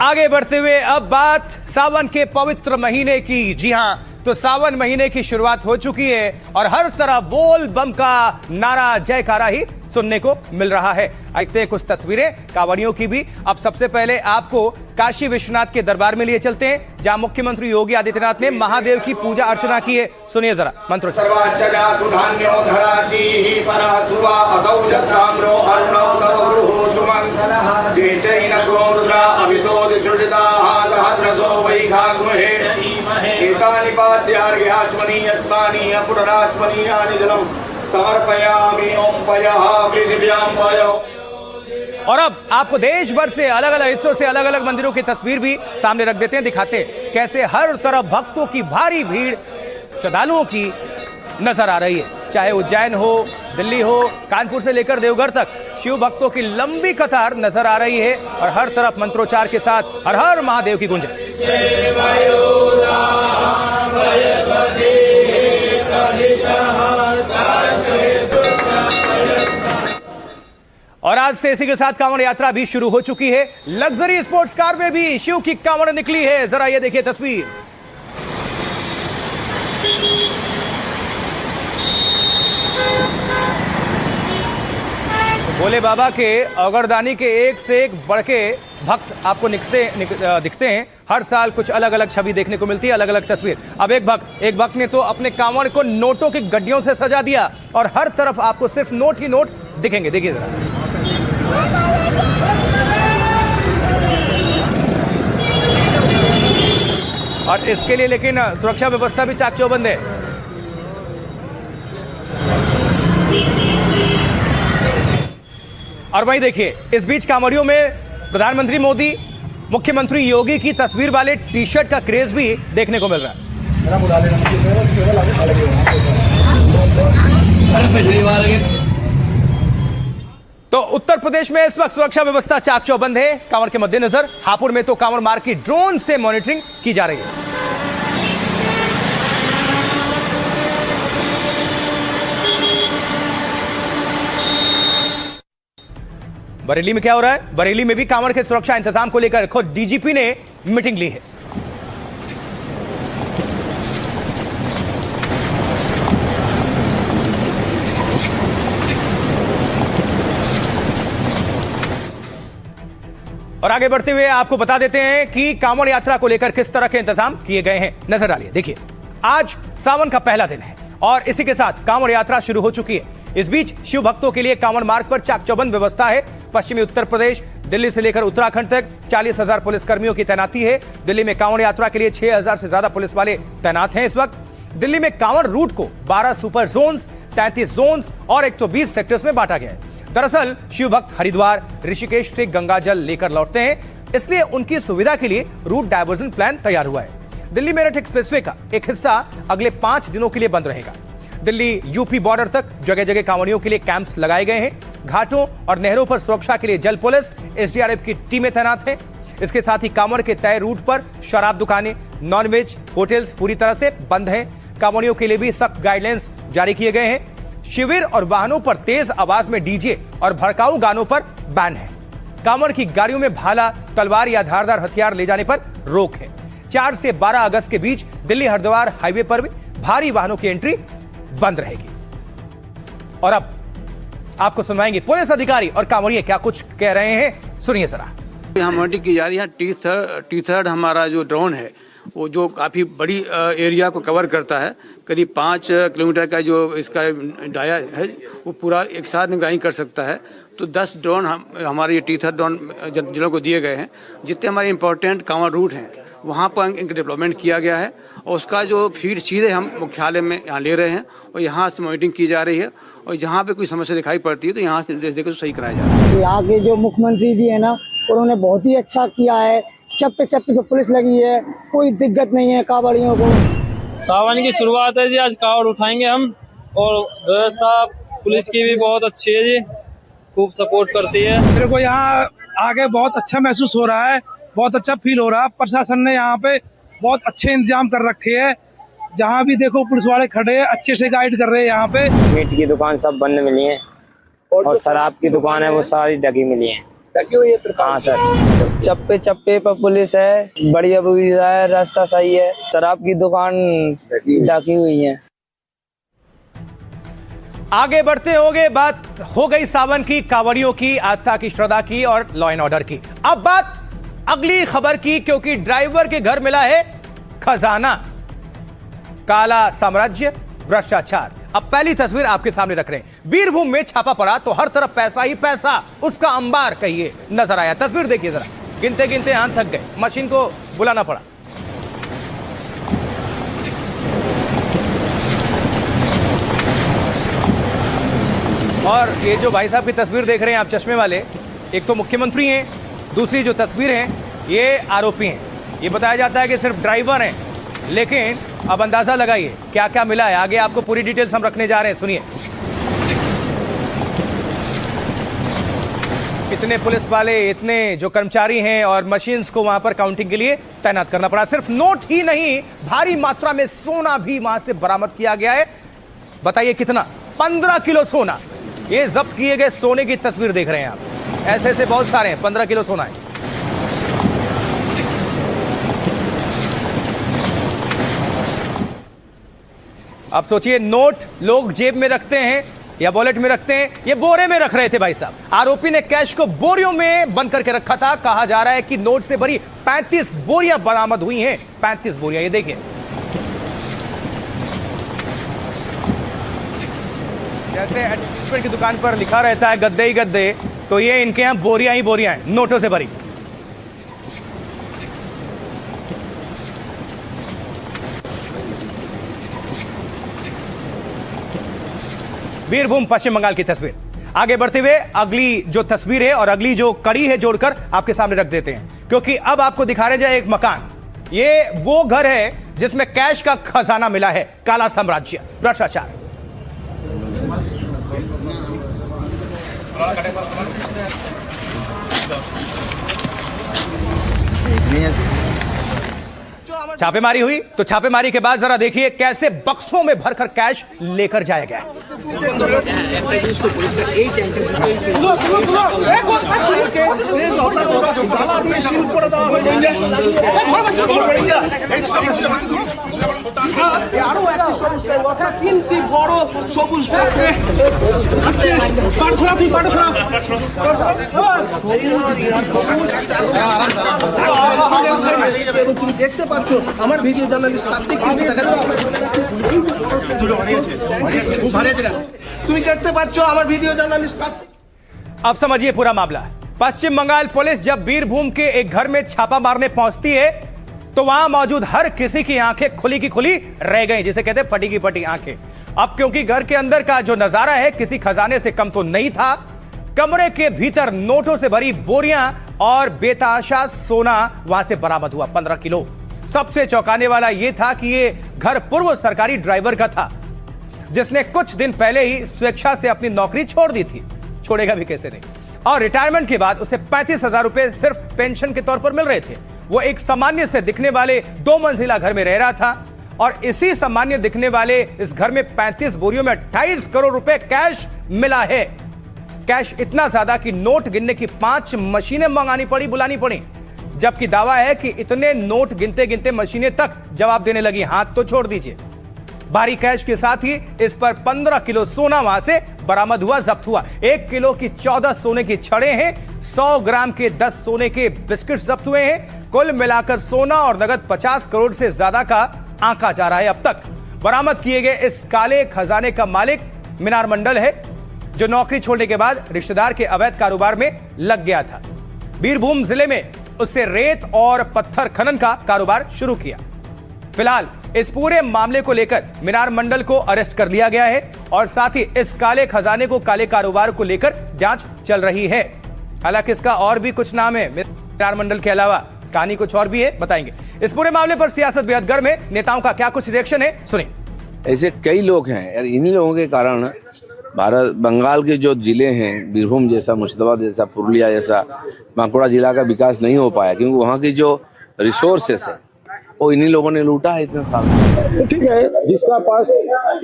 आगे बढ़ते हुए अब बात सावन के पवित्र महीने की। जी हां, तो सावन महीने की शुरुआत हो चुकी है और हर तरफ बोल बम का नारा, जयकारा ही सुनने को मिल रहा है। देखते हैं कुछ तस्वीरें कांवड़ियों की भी। अब सबसे पहले आपको काशी विश्वनाथ के दरबार में लिए चलते हैं, जहां मुख्यमंत्री योगी आदित्यनाथ ने महादेव की पूजा अर्चना की है। सुनिए जरा मंत्रोच्चार। यस्मानि पुनराचमनीयानि जलम समर्पयामि ओम पयः पृथिव्यां पयो। और अब आपको देश भर से अलग अलग हिस्सों से अलग अलग मंदिरों की तस्वीर भी सामने रख देते हैं, दिखाते हैं कैसे हर तरफ भक्तों की भारी भीड़ श्रद्धालुओं की नजर आ रही है। चाहे उज्जैन हो, दिल्ली हो, कानपुर से लेकर देवघर तक शिव भक्तों की लंबी कतार नजर आ रही है और हर तरफ मंत्रोच्चार के साथ हर हर महादेव की गुंजन। और आज से इसी के साथ कांवड़ यात्रा भी शुरू हो चुकी है। लग्जरी स्पोर्ट्स कार में भी शिव की कांवड़ निकली है। जरा ये देखिए तस्वीर। भोले बाबा के अगरदानी के एक से एक बढ़के भक्त आपको दिखते हैं। हर साल कुछ अलग अलग छवि देखने को मिलती है, अलग अलग तस्वीर। अब एक भक्त ने तो अपने कांवड़ को नोटों की गड्डियों से सजा दिया और हर तरफ आपको सिर्फ नोट ही नोट दिखेंगे। देखिए जरा। और इसके लिए लेकिन सुरक्षा व्यवस्था भी चाक चौबंद है। और वहीं देखिए, इस बीच कांवड़ियों में प्रधानमंत्री मोदी, मुख्यमंत्री योगी की तस्वीर वाले टी शर्ट का क्रेज भी देखने को मिल रहा है। तो उत्तर प्रदेश में इस वक्त सुरक्षा व्यवस्था चाक चौबंद है। कांवड़ के मद्देनजर हापुड़ में तो कांवड़ मार्ग की ड्रोन से मॉनिटरिंग की जा रही है। बरेली में क्या हो रहा है? बरेली में भी कांवड़ के सुरक्षा इंतजाम को लेकर खुद डीजीपी ने मीटिंग ली है। और आगे बढ़ते हुए आपको बता देते हैं कि कांवड़ यात्रा को लेकर किस तरह के इंतजाम किए गए हैं। नजर डालिए। देखिए, आज सावन का पहला दिन है और इसी के साथ कांवड़ यात्रा शुरू हो चुकी है। इस बीच शिव भक्तों के लिए कांवड़ मार्ग पर चाक चौबंद व्यवस्था है। पश्चिमी उत्तर प्रदेश, दिल्ली से लेकर उत्तराखंड तक 40,000 पुलिस कर्मियों की तैनाती है। दिल्ली में कांवड़ यात्रा के लिए 6,000 से ज्यादा पुलिस वाले तैनात हैं। इस वक्त दिल्ली में कांवड़ रूट को 12 सुपर जोन्स, 33 जोन्स और 120 सेक्टर्स में बांटा गया है। दरअसल शिव भक्त हरिद्वार, ऋषिकेश से गंगा जल लेकर लौटते हैं, इसलिए उनकी सुविधा के लिए रूट डायवर्जन प्लान तैयार हुआ है। दिल्ली मेरठ एक्सप्रेसवे का एक हिस्सा अगले 5 दिनों के लिए बंद रहेगा। दिल्ली यूपी बॉर्डर तक जगह जगह कांवड़ियों के लिए कैंप्स लगाए गए हैं। घाटों और नहरों पर सुरक्षा के लिए जल पुलिस, एसडीआरएफ की टीमें तैनात हैं। इसके साथ ही कांवड़ के तय रूट पर शराब दुकानें, नॉनवेज होटल्स पूरी तरह से बंद हैं। कांवड़ियों के लिए भी सख्त गाइडलाइंस जारी किए गए हैं। शिविर और वाहनों पर तेज आवाज में डीजे और भड़काऊ गानों पर बैन है। कांवड़ की गाड़ियों में भाला, तलवार या धारदार हथियार ले जाने पर रोक है। 4 से 12 अगस्त के बीच दिल्ली हरिद्वार हाईवे पर भी भारी वाहनों की एंट्री बंद रहेगी। और अब आपको सुनवाएंगे पुलिस अधिकारी और कांवड़िए क्या कुछ कह रहे हैं, सुनिए जरा। यहाँ मॉनिटरिंग की जा रही है। टी-3 हमारा जो ड्रोन है वो जो काफ़ी बड़ी एरिया को कवर करता है, करीब 5 किलोमीटर का जो इसका डाया है वो पूरा एक साथ निगरानी कर सकता है। तो 10 ड्रोन हमारे ये टी-3 ड्रोन जिलों को दिए गए हैं। जितने हमारे इंपॉर्टेंट कांवड़ रूट हैं वहाँ पर इनका डेवलपमेंट किया गया है और उसका जो फीड सीधे हम मुख्यालय में यहाँ ले रहे हैं और यहाँ से मॉनिटरिंग की जा रही है। और जहाँ पे कोई समस्या दिखाई पड़ती है तो यहाँ से निर्देश देकर तो सही कराया जाए। तो यहाँ के जो मुख्यमंत्री जी है ना, उन्होंने बहुत ही अच्छा किया है। चप्पे चप्पे पे पुलिस लगी है, कोई दिक्कत नहीं है कांवड़ियों को। सावन की शुरुआत है जी, आज कांवड़ उठाएंगे हम और व्यवस्था पुलिस की भी बहुत अच्छी है जी, खूब सपोर्ट करती है। मेरे को यहाँ आगे बहुत अच्छा महसूस हो रहा है, बहुत अच्छा फील हो रहा है। प्रशासन ने यहाँ पे बहुत अच्छे इंतजाम कर रखे हैं। जहाँ भी देखो पुलिस वाले खड़े हैं, अच्छे से गाइड कर रहे हैं। यहाँ पे मीट की दुकान सब बंद मिली है और शराब की दुकान है वो सारी ढकी मिली है। हाँ सर, चप्पे चप्पे पर पुलिस है, बढ़िया सुविधा है, रास्ता सही है। शराब की दुकान ढकी हुई है। आगे बढ़ते होंगे, बात हो गई सावन की, कांवड़ियों की, आस्था की, श्रद्धा की और लॉ एंड ऑर्डर की। अब बात अगली खबर की, क्योंकि ड्राइवर के घर मिला है खजाना। काला साम्राज्य, भ्रष्टाचार। अब पहली तस्वीर आपके सामने रख रहे हैं। बीरभूम में छापा पड़ा तो हर तरफ पैसा ही पैसा, उसका अंबार कहिए नजर आया। तस्वीर देखिए जरा, गिनते गिनते हाथ थक गए, मशीन को बुलाना पड़ा। और ये जो भाई साहब की तस्वीर देख रहे हैं आप चश्मे वाले, एक तो मुख्यमंत्री हैं, दूसरी जो तस्वीर है ये आरोपी हैं। ये बताया जाता है कि सिर्फ ड्राइवर हैं, लेकिन अब अंदाजा लगाइए क्या क्या मिला है। आगे आपको पूरी डिटेल्स हम रखने जा रहे हैं, सुनिए। इतने पुलिस वाले, इतने जो कर्मचारी हैं और मशीन्स को वहां पर काउंटिंग के लिए तैनात करना पड़ा। सिर्फ नोट ही नहीं, भारी मात्रा में सोना भी वहां से बरामद किया गया है। बताइए कितना? 15 किलो सोना। ये जब्त किए गए सोने की तस्वीर देख रहे हैं आप, ऐसे ऐसे बहुत सारे हैं। 15 किलो सोना है। अब सोचिए, नोट लोग जेब में रखते हैं या वॉलेट में रखते हैं, ये बोरे में रख रहे थे भाई साहब। आरोपी ने कैश को बोरियों में बंद करके रखा था। कहा जा रहा है कि नोट से भरी 35 बोरियां बरामद हुई हैं। 35 बोरियां, ये देखिए। जैसे एडवर्टाइजमेंट की दुकान पर लिखा रहता है गद्दे ही गद्दे, तो ये इनके यहां बोरियां ही बोरियां हैं, नोटों से भरी। बीरभूम पश्चिम बंगाल की तस्वीर। आगे बढ़ते हुए अगली जो तस्वीर है और अगली जो कड़ी है जोड़कर आपके सामने रख देते हैं, क्योंकि अब आपको दिखा रहे जाए एक मकान। ये वो घर है जिसमें कैश का खजाना मिला है। काला साम्राज्य, भ्रष्टाचार। छापेमारी हुई तो छापेमारी के बाद जरा देखिए कैसे बक्सों में भरकर कैश लेकर जाया गया। তুমি দেখতে পাচ্ছ আমার ভিডিও জার্নালিস্ট কার্তিক কিন্তু তুমি দেখতে পাচ্ছ আমার ভিডিও জার্নালিস্ট কার্তিক। अब समझिए पूरा मामला। पश्चिम बंगाल पुलिस जब बीरभूम के एक घर में छापा मारने पहुंचती है तो वहां मौजूद हर किसी की आंखें खुली की खुली रह गई, जिसे कहते हैं फटी की फटी आंखें। अब क्योंकि घर के अंदर का जो नजारा है किसी खजाने से कम तो नहीं था। कमरे के भीतर नोटों से भरी बोरियां और बेतहाशा सोना वहां से बरामद हुआ, 15 किलो। सबसे चौंकाने वाला यह था कि यह घर पूर्व सरकारी ड्राइवर का था, जिसने कुछ दिन पहले ही स्वेच्छा से अपनी नौकरी छोड़ दी थी। छोड़ेगा भी कैसे नहीं। और रिटायरमेंट के बाद उसे 35,000 रुपए सिर्फ पेंशन के तौर पर मिल रहे थे। वो एक सामान्य से दिखने वाले 2 मंजिला घर में रह रहा था और इसी सामान्य दिखने वाले इस घर में 35 बोरियों में 28 करोड़ रुपए कैश मिला है। कैश इतना ज्यादा कि नोट गिनने की 5 मशीनें मंगानी पड़ी, बुलानी पड़ी। जबकि दावा है कि इतने नोट गिनते गिनते मशीनें तक जवाब देने लगी, हाथ तो छोड़ दीजिए। भारी कैश के साथ ही इस पर 15 किलो सोना वहां से बरामद हुआ, जब्त हुआ। 1 किलो की 14 सोने की छड़ें हैं, 100 ग्राम के 10 सोने के बिस्किट जब्त हुए हैं। कुल मिलाकर सोना और नगद 50 करोड़ से ज्यादा का आंका जा रहा है अब तक। बरामद किए गए इस काले खजाने का मालिक मीनार मंडल है, जो नौकरी छोड़ने के बाद रिश्तेदार के अवैध कारोबार में लग गया था। बीरभूम जिले में उससे रेत और पत्थर खनन का कारोबार शुरू किया। फिलहाल इस पूरे मामले को लेकर मीनार मंडल को अरेस्ट कर लिया गया है और साथ ही इस काले खजाने को, काले कारोबार को लेकर जांच चल रही है। हालांकि इसका और भी कुछ नाम है, मीनार मंडल के अलावा कहानी कुछ और भी है, बताएंगे। इस पूरे मामले पर सियासत बेहद गर्म है, नेताओं का क्या कुछ रिएक्शन है, सुनिए। ऐसे कई लोग हैं यार, इन्हीं लोगों के कारण भारत बंगाल के जो जिले हैं, बीरभूम जैसा, मुर्शिदाबाद जैसा, पुरुलिया जैसा, बांकुड़ा जिला का विकास नहीं हो पाया, क्योंकि वहाँ की जो रिसोर्सेस है वो इन्हीं लोगों ने लूटा है इतने साल। तो ठीक है, जिसका पास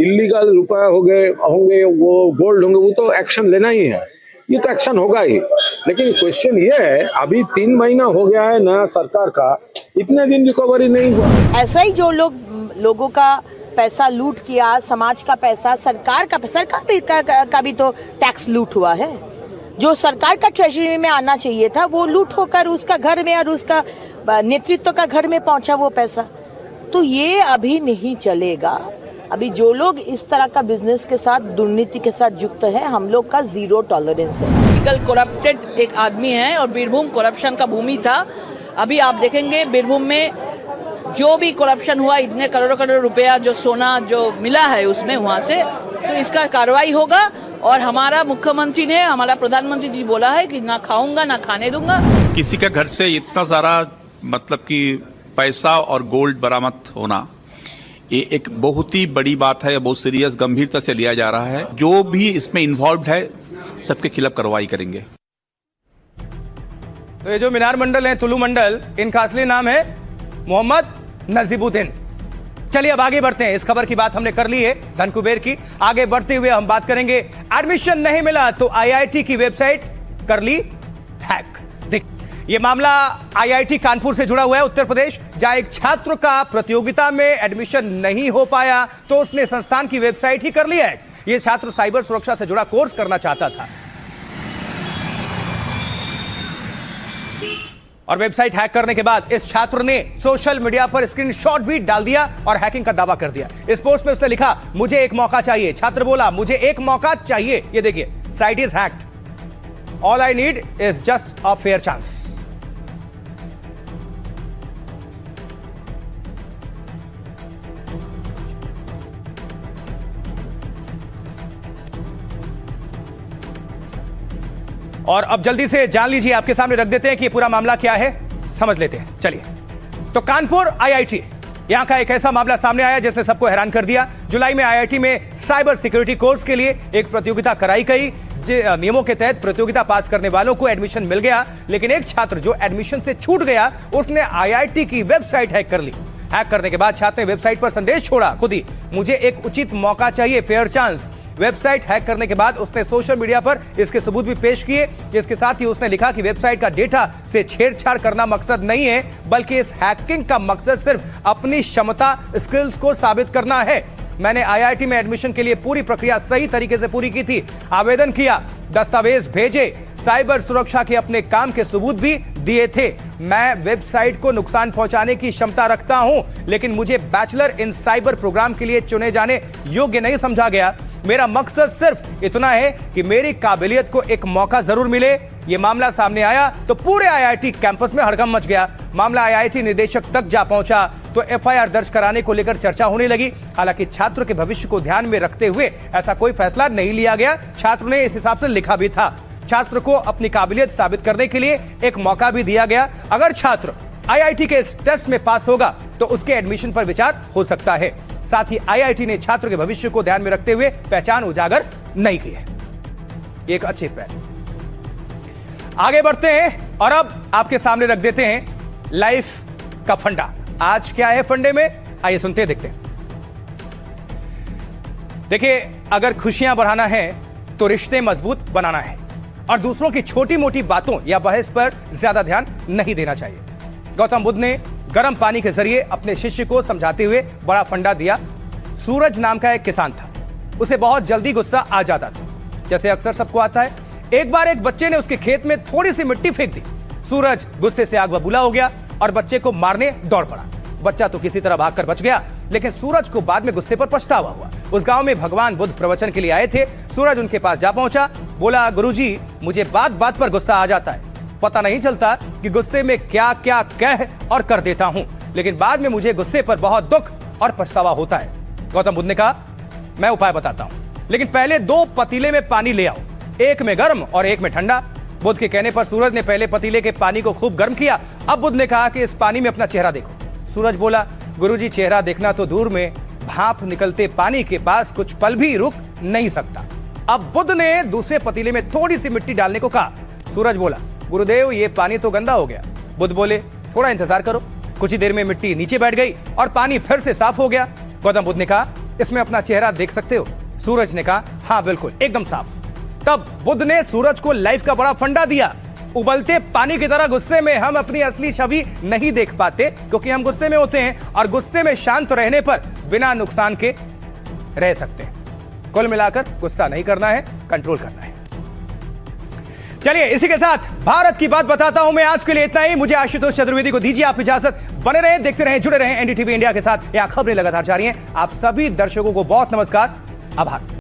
इलीगल रुपया होंगे वो गोल्ड होंगे, वो तो एक्शन लेना ही है, ये तो एक्शन होगा ही। लेकिन क्वेश्चन ये है, अभी 3 महीना हो गया है नया सरकार का, इतने दिन रिकवरी नहीं हुआ। ऐसा ही जो लोगों का पैसा लूट किया, समाज का पैसा, सरकार का भी तो टैक्स लूट हुआ है। जो सरकार का ट्रेजरी में आना चाहिए था वो लूट होकर उसका घर में और उसका नेतृत्व का घर में पहुंचा वो पैसा। तो ये अभी नहीं चलेगा। अभी जो लोग इस तरह का बिजनेस के साथ, दुर्नीति के साथ युक्त है, हम लोग का 0 टॉलरेंस है। करप्टेड एक आदमी है और बीरभूम करप्शन का भूमि था। अभी आप देखेंगे बीरभूम में जो भी करप्शन हुआ, इतने करोड़ों रुपया जो सोना जो मिला है उसमें वहाँ से, तो इसका कार्रवाई होगा और हमारा मुख्यमंत्री ने, हमारा प्रधानमंत्री जी बोला है कि ना खाऊंगा ना खाने दूंगा। किसी के घर से इतना सारा मतलब कि पैसा और गोल्ड बरामद होना, ये एक बहुत ही बड़ी बात है, बहुत सीरियस गंभीरता से लिया जा रहा है। जो भी इसमें इन्वॉल्व है सबके खिलाफ कार्रवाई करेंगे। तो ये जो मीनार मंडल है, तुलू मंडल, इनका असली नाम है मोहम्मद नजीबुद्दीन। चलिए अब आगे बढ़ते हैं। इस खबर की बात हमने कर ली है धन कुबेर की। आगे बढ़ते हुए हम बात करेंगे, एडमिशन नहीं मिला तो आईआईटी की वेबसाइट कर ली हैक। देख, ये मामला आईआईटी कानपुर से जुड़ा हुआ है, उत्तर प्रदेश, जहां एक छात्र का प्रतियोगिता में एडमिशन नहीं हो पाया तो उसने संस्थान की वेबसाइट ही कर ली हैक। ये छात्र साइबर सुरक्षा से जुड़ा कोर्स करना चाहता था और वेबसाइट हैक करने के बाद इस छात्र ने सोशल मीडिया पर स्क्रीनशॉट भी डाल दिया और हैकिंग का दावा कर दिया। इस पोस्ट में उसने लिखा, मुझे एक मौका चाहिए। छात्र बोला, मुझे एक मौका चाहिए। ये देखिए, site is hacked, all I need is just a fair chance. और अब जल्दी से जान लीजिए, आपके सामने रख देते हैं कि ये पूरा मामला क्या है, समझ लेते हैं। चलिए, तो कानपुर आईआईटी, यहां का एक ऐसा मामला सामने आया जिसने सबको हैरान कर दिया। जुलाई में आईआईटी में साइबर सिक्योरिटी कोर्स के लिए एक प्रतियोगिता कराई गई। नियमों के तहत प्रतियोगिता पास करने वालों को एडमिशन मिल गया, लेकिन एक छात्र जो एडमिशन से छूट गया, उसने आईआईटी की वेबसाइट हैक कर ली। हैक करने के बाद छात्र ने वेबसाइट पर संदेश छोड़ा खुद ही, मुझे एक उचित मौका चाहिए, फेयर चांस। वेबसाइट हैक करने के बाद उसने सोशल मीडिया पर इसके सबूत भी पेश किए। इसके साथ ही उसने लिखा कि वेबसाइट का डेटा से छेड़छाड़ करना मकसद नहीं है, बल्कि इस हैकिंग का मकसद सिर्फ अपनी क्षमता, स्किल्स को साबित करना है। मैंने आईआईटी में एडमिशन के लिए पूरी प्रक्रिया सही तरीके से पूरी की थी, आवेदन किया, दस्तावेज भेजे, साइबर सुरक्षा के अपने काम के सबूत भी दिए थे। मैं वेबसाइट को नुकसान पहुंचाने की क्षमता रखता हूं, लेकिन मुझे बैचलर इन साइबर प्रोग्राम के लिए चुने जाने योग्य नहीं समझा गया। मेरा मकसद सिर्फ इतना है कि मेरी काबिलियत को एक मौका जरूर मिले। यह मामला सामने आया तो पूरे आईआईटी कैंपस में हड़कंप मच गया। मामला आईआईटी निदेशक तक जा पहुंचा तो एफआईआर दर्ज कराने को लेकर चर्चा होने लगी। हालांकि छात्र के भविष्य को ध्यान में रखते हुए ऐसा कोई फैसला नहीं लिया गया। छात्र ने इस हिसाब से लिखा भी था। छात्र को अपनी काबिलियत साबित करने के लिए एक मौका भी दिया गया। अगर छात्र आईआईटी के इस टेस्ट में पास होगा तो उसके एडमिशन पर विचार हो सकता है। साथ ही आईआईटी ने छात्र के भविष्य को ध्यान में रखते हुए पहचान उजागर नहीं की है। एक अच्छे पहल। आगे बढ़ते हैं और अब आपके सामने रख देते हैं लाइफ का फंडा। आज क्या है फंडे में, आइए सुनते हैं, देखते हैं। देखिए, अगर खुशियां बढ़ाना है तो रिश्ते मजबूत बनाना है और दूसरों की छोटी मोटी बातों या बहस पर ज्यादा ध्यान नहीं देना चाहिए। गौतम बुद्ध ने गर्म पानी के जरिए अपने शिष्य को समझाते हुए बड़ा फंडा दिया। सूरज नाम का एक किसान था, उसे बहुत जल्दी गुस्सा आ जाता था, जैसे अक्सर सबको आता है। एक बार एक बच्चे ने उसके खेत में थोड़ी सी मिट्टी फेंक दी। सूरज गुस्से से आग बबूला हो गया और बच्चे को मारने दौड़ पड़ा। बच्चा तो किसी तरह भागकर बच गया, लेकिन सूरज को बाद में गुस्से पर पछतावा हुआ। उस गांव में भगवान बुद्ध प्रवचन के लिए आए थे। सूरज उनके पास जा पहुंचा, बोला, गुरुजी, मुझे बात बात पर गुस्सा आ जाता है, पता नहीं चलता कि गुस्से में क्या क्या कह और कर देता हूं, लेकिन बाद में मुझे गुस्से पर बहुत दुख और पछतावा होता है। गौतम बुद्ध ने कहा, मैं उपाय बताता हूं, लेकिन पहले 2 पतीले में पानी ले आओ, एक में गर्म और एक में ठंडा। बुद्ध के कहने पर सूरज ने पहले पतीले के पानी को खूब गर्म किया। अब बुद्ध ने कहा कि इस पानी में अपना चेहरा देखो। सूरज बोला, गुरुजी, चेहरा देखना तो दूर में, भाप निकलते पानी के पास कुछ पल भी रुक नहीं सकता। अब बुद्ध ने दूसरे पतीले में थोड़ी सी मिट्टी डालने को कहा। सूरज बोला, गुरुदेव, ये पानी तो गंदा हो गया। बुद्ध बोले, थोड़ा इंतजार करो। कुछ ही देर में मिट्टी नीचे बैठ गई और पानी फिर से साफ हो गया। गौतम बुद्ध ने कहा, इसमें अपना चेहरा देख सकते हो? सूरज ने कहा, हाँ बिल्कुल, एकदम साफ। तब बुद्ध ने सूरज को लाइफ का बड़ा फंडा दिया। उबलते पानी की तरह गुस्से में हम अपनी असली छवि नहीं देख पाते, क्योंकि हम गुस्से में होते हैं और गुस्से में शांत रहने पर बिना नुकसान के रह सकते हैं। कुल मिलाकर गुस्सा नहीं करना है, कंट्रोल करना है। चलिए, इसी के साथ भारत की बात बताता हूं मैं। आज के लिए इतना ही। मुझे आशुतोष चतुर्वेदी को दीजिए आप इजाजत। बने रहें, देखते रहें, जुड़े रहें एनडीटीवी इंडिया के साथ। यहां खबरें लगातार जारी हैं। आप सभी दर्शकों को बहुत नमस्कार, आभार।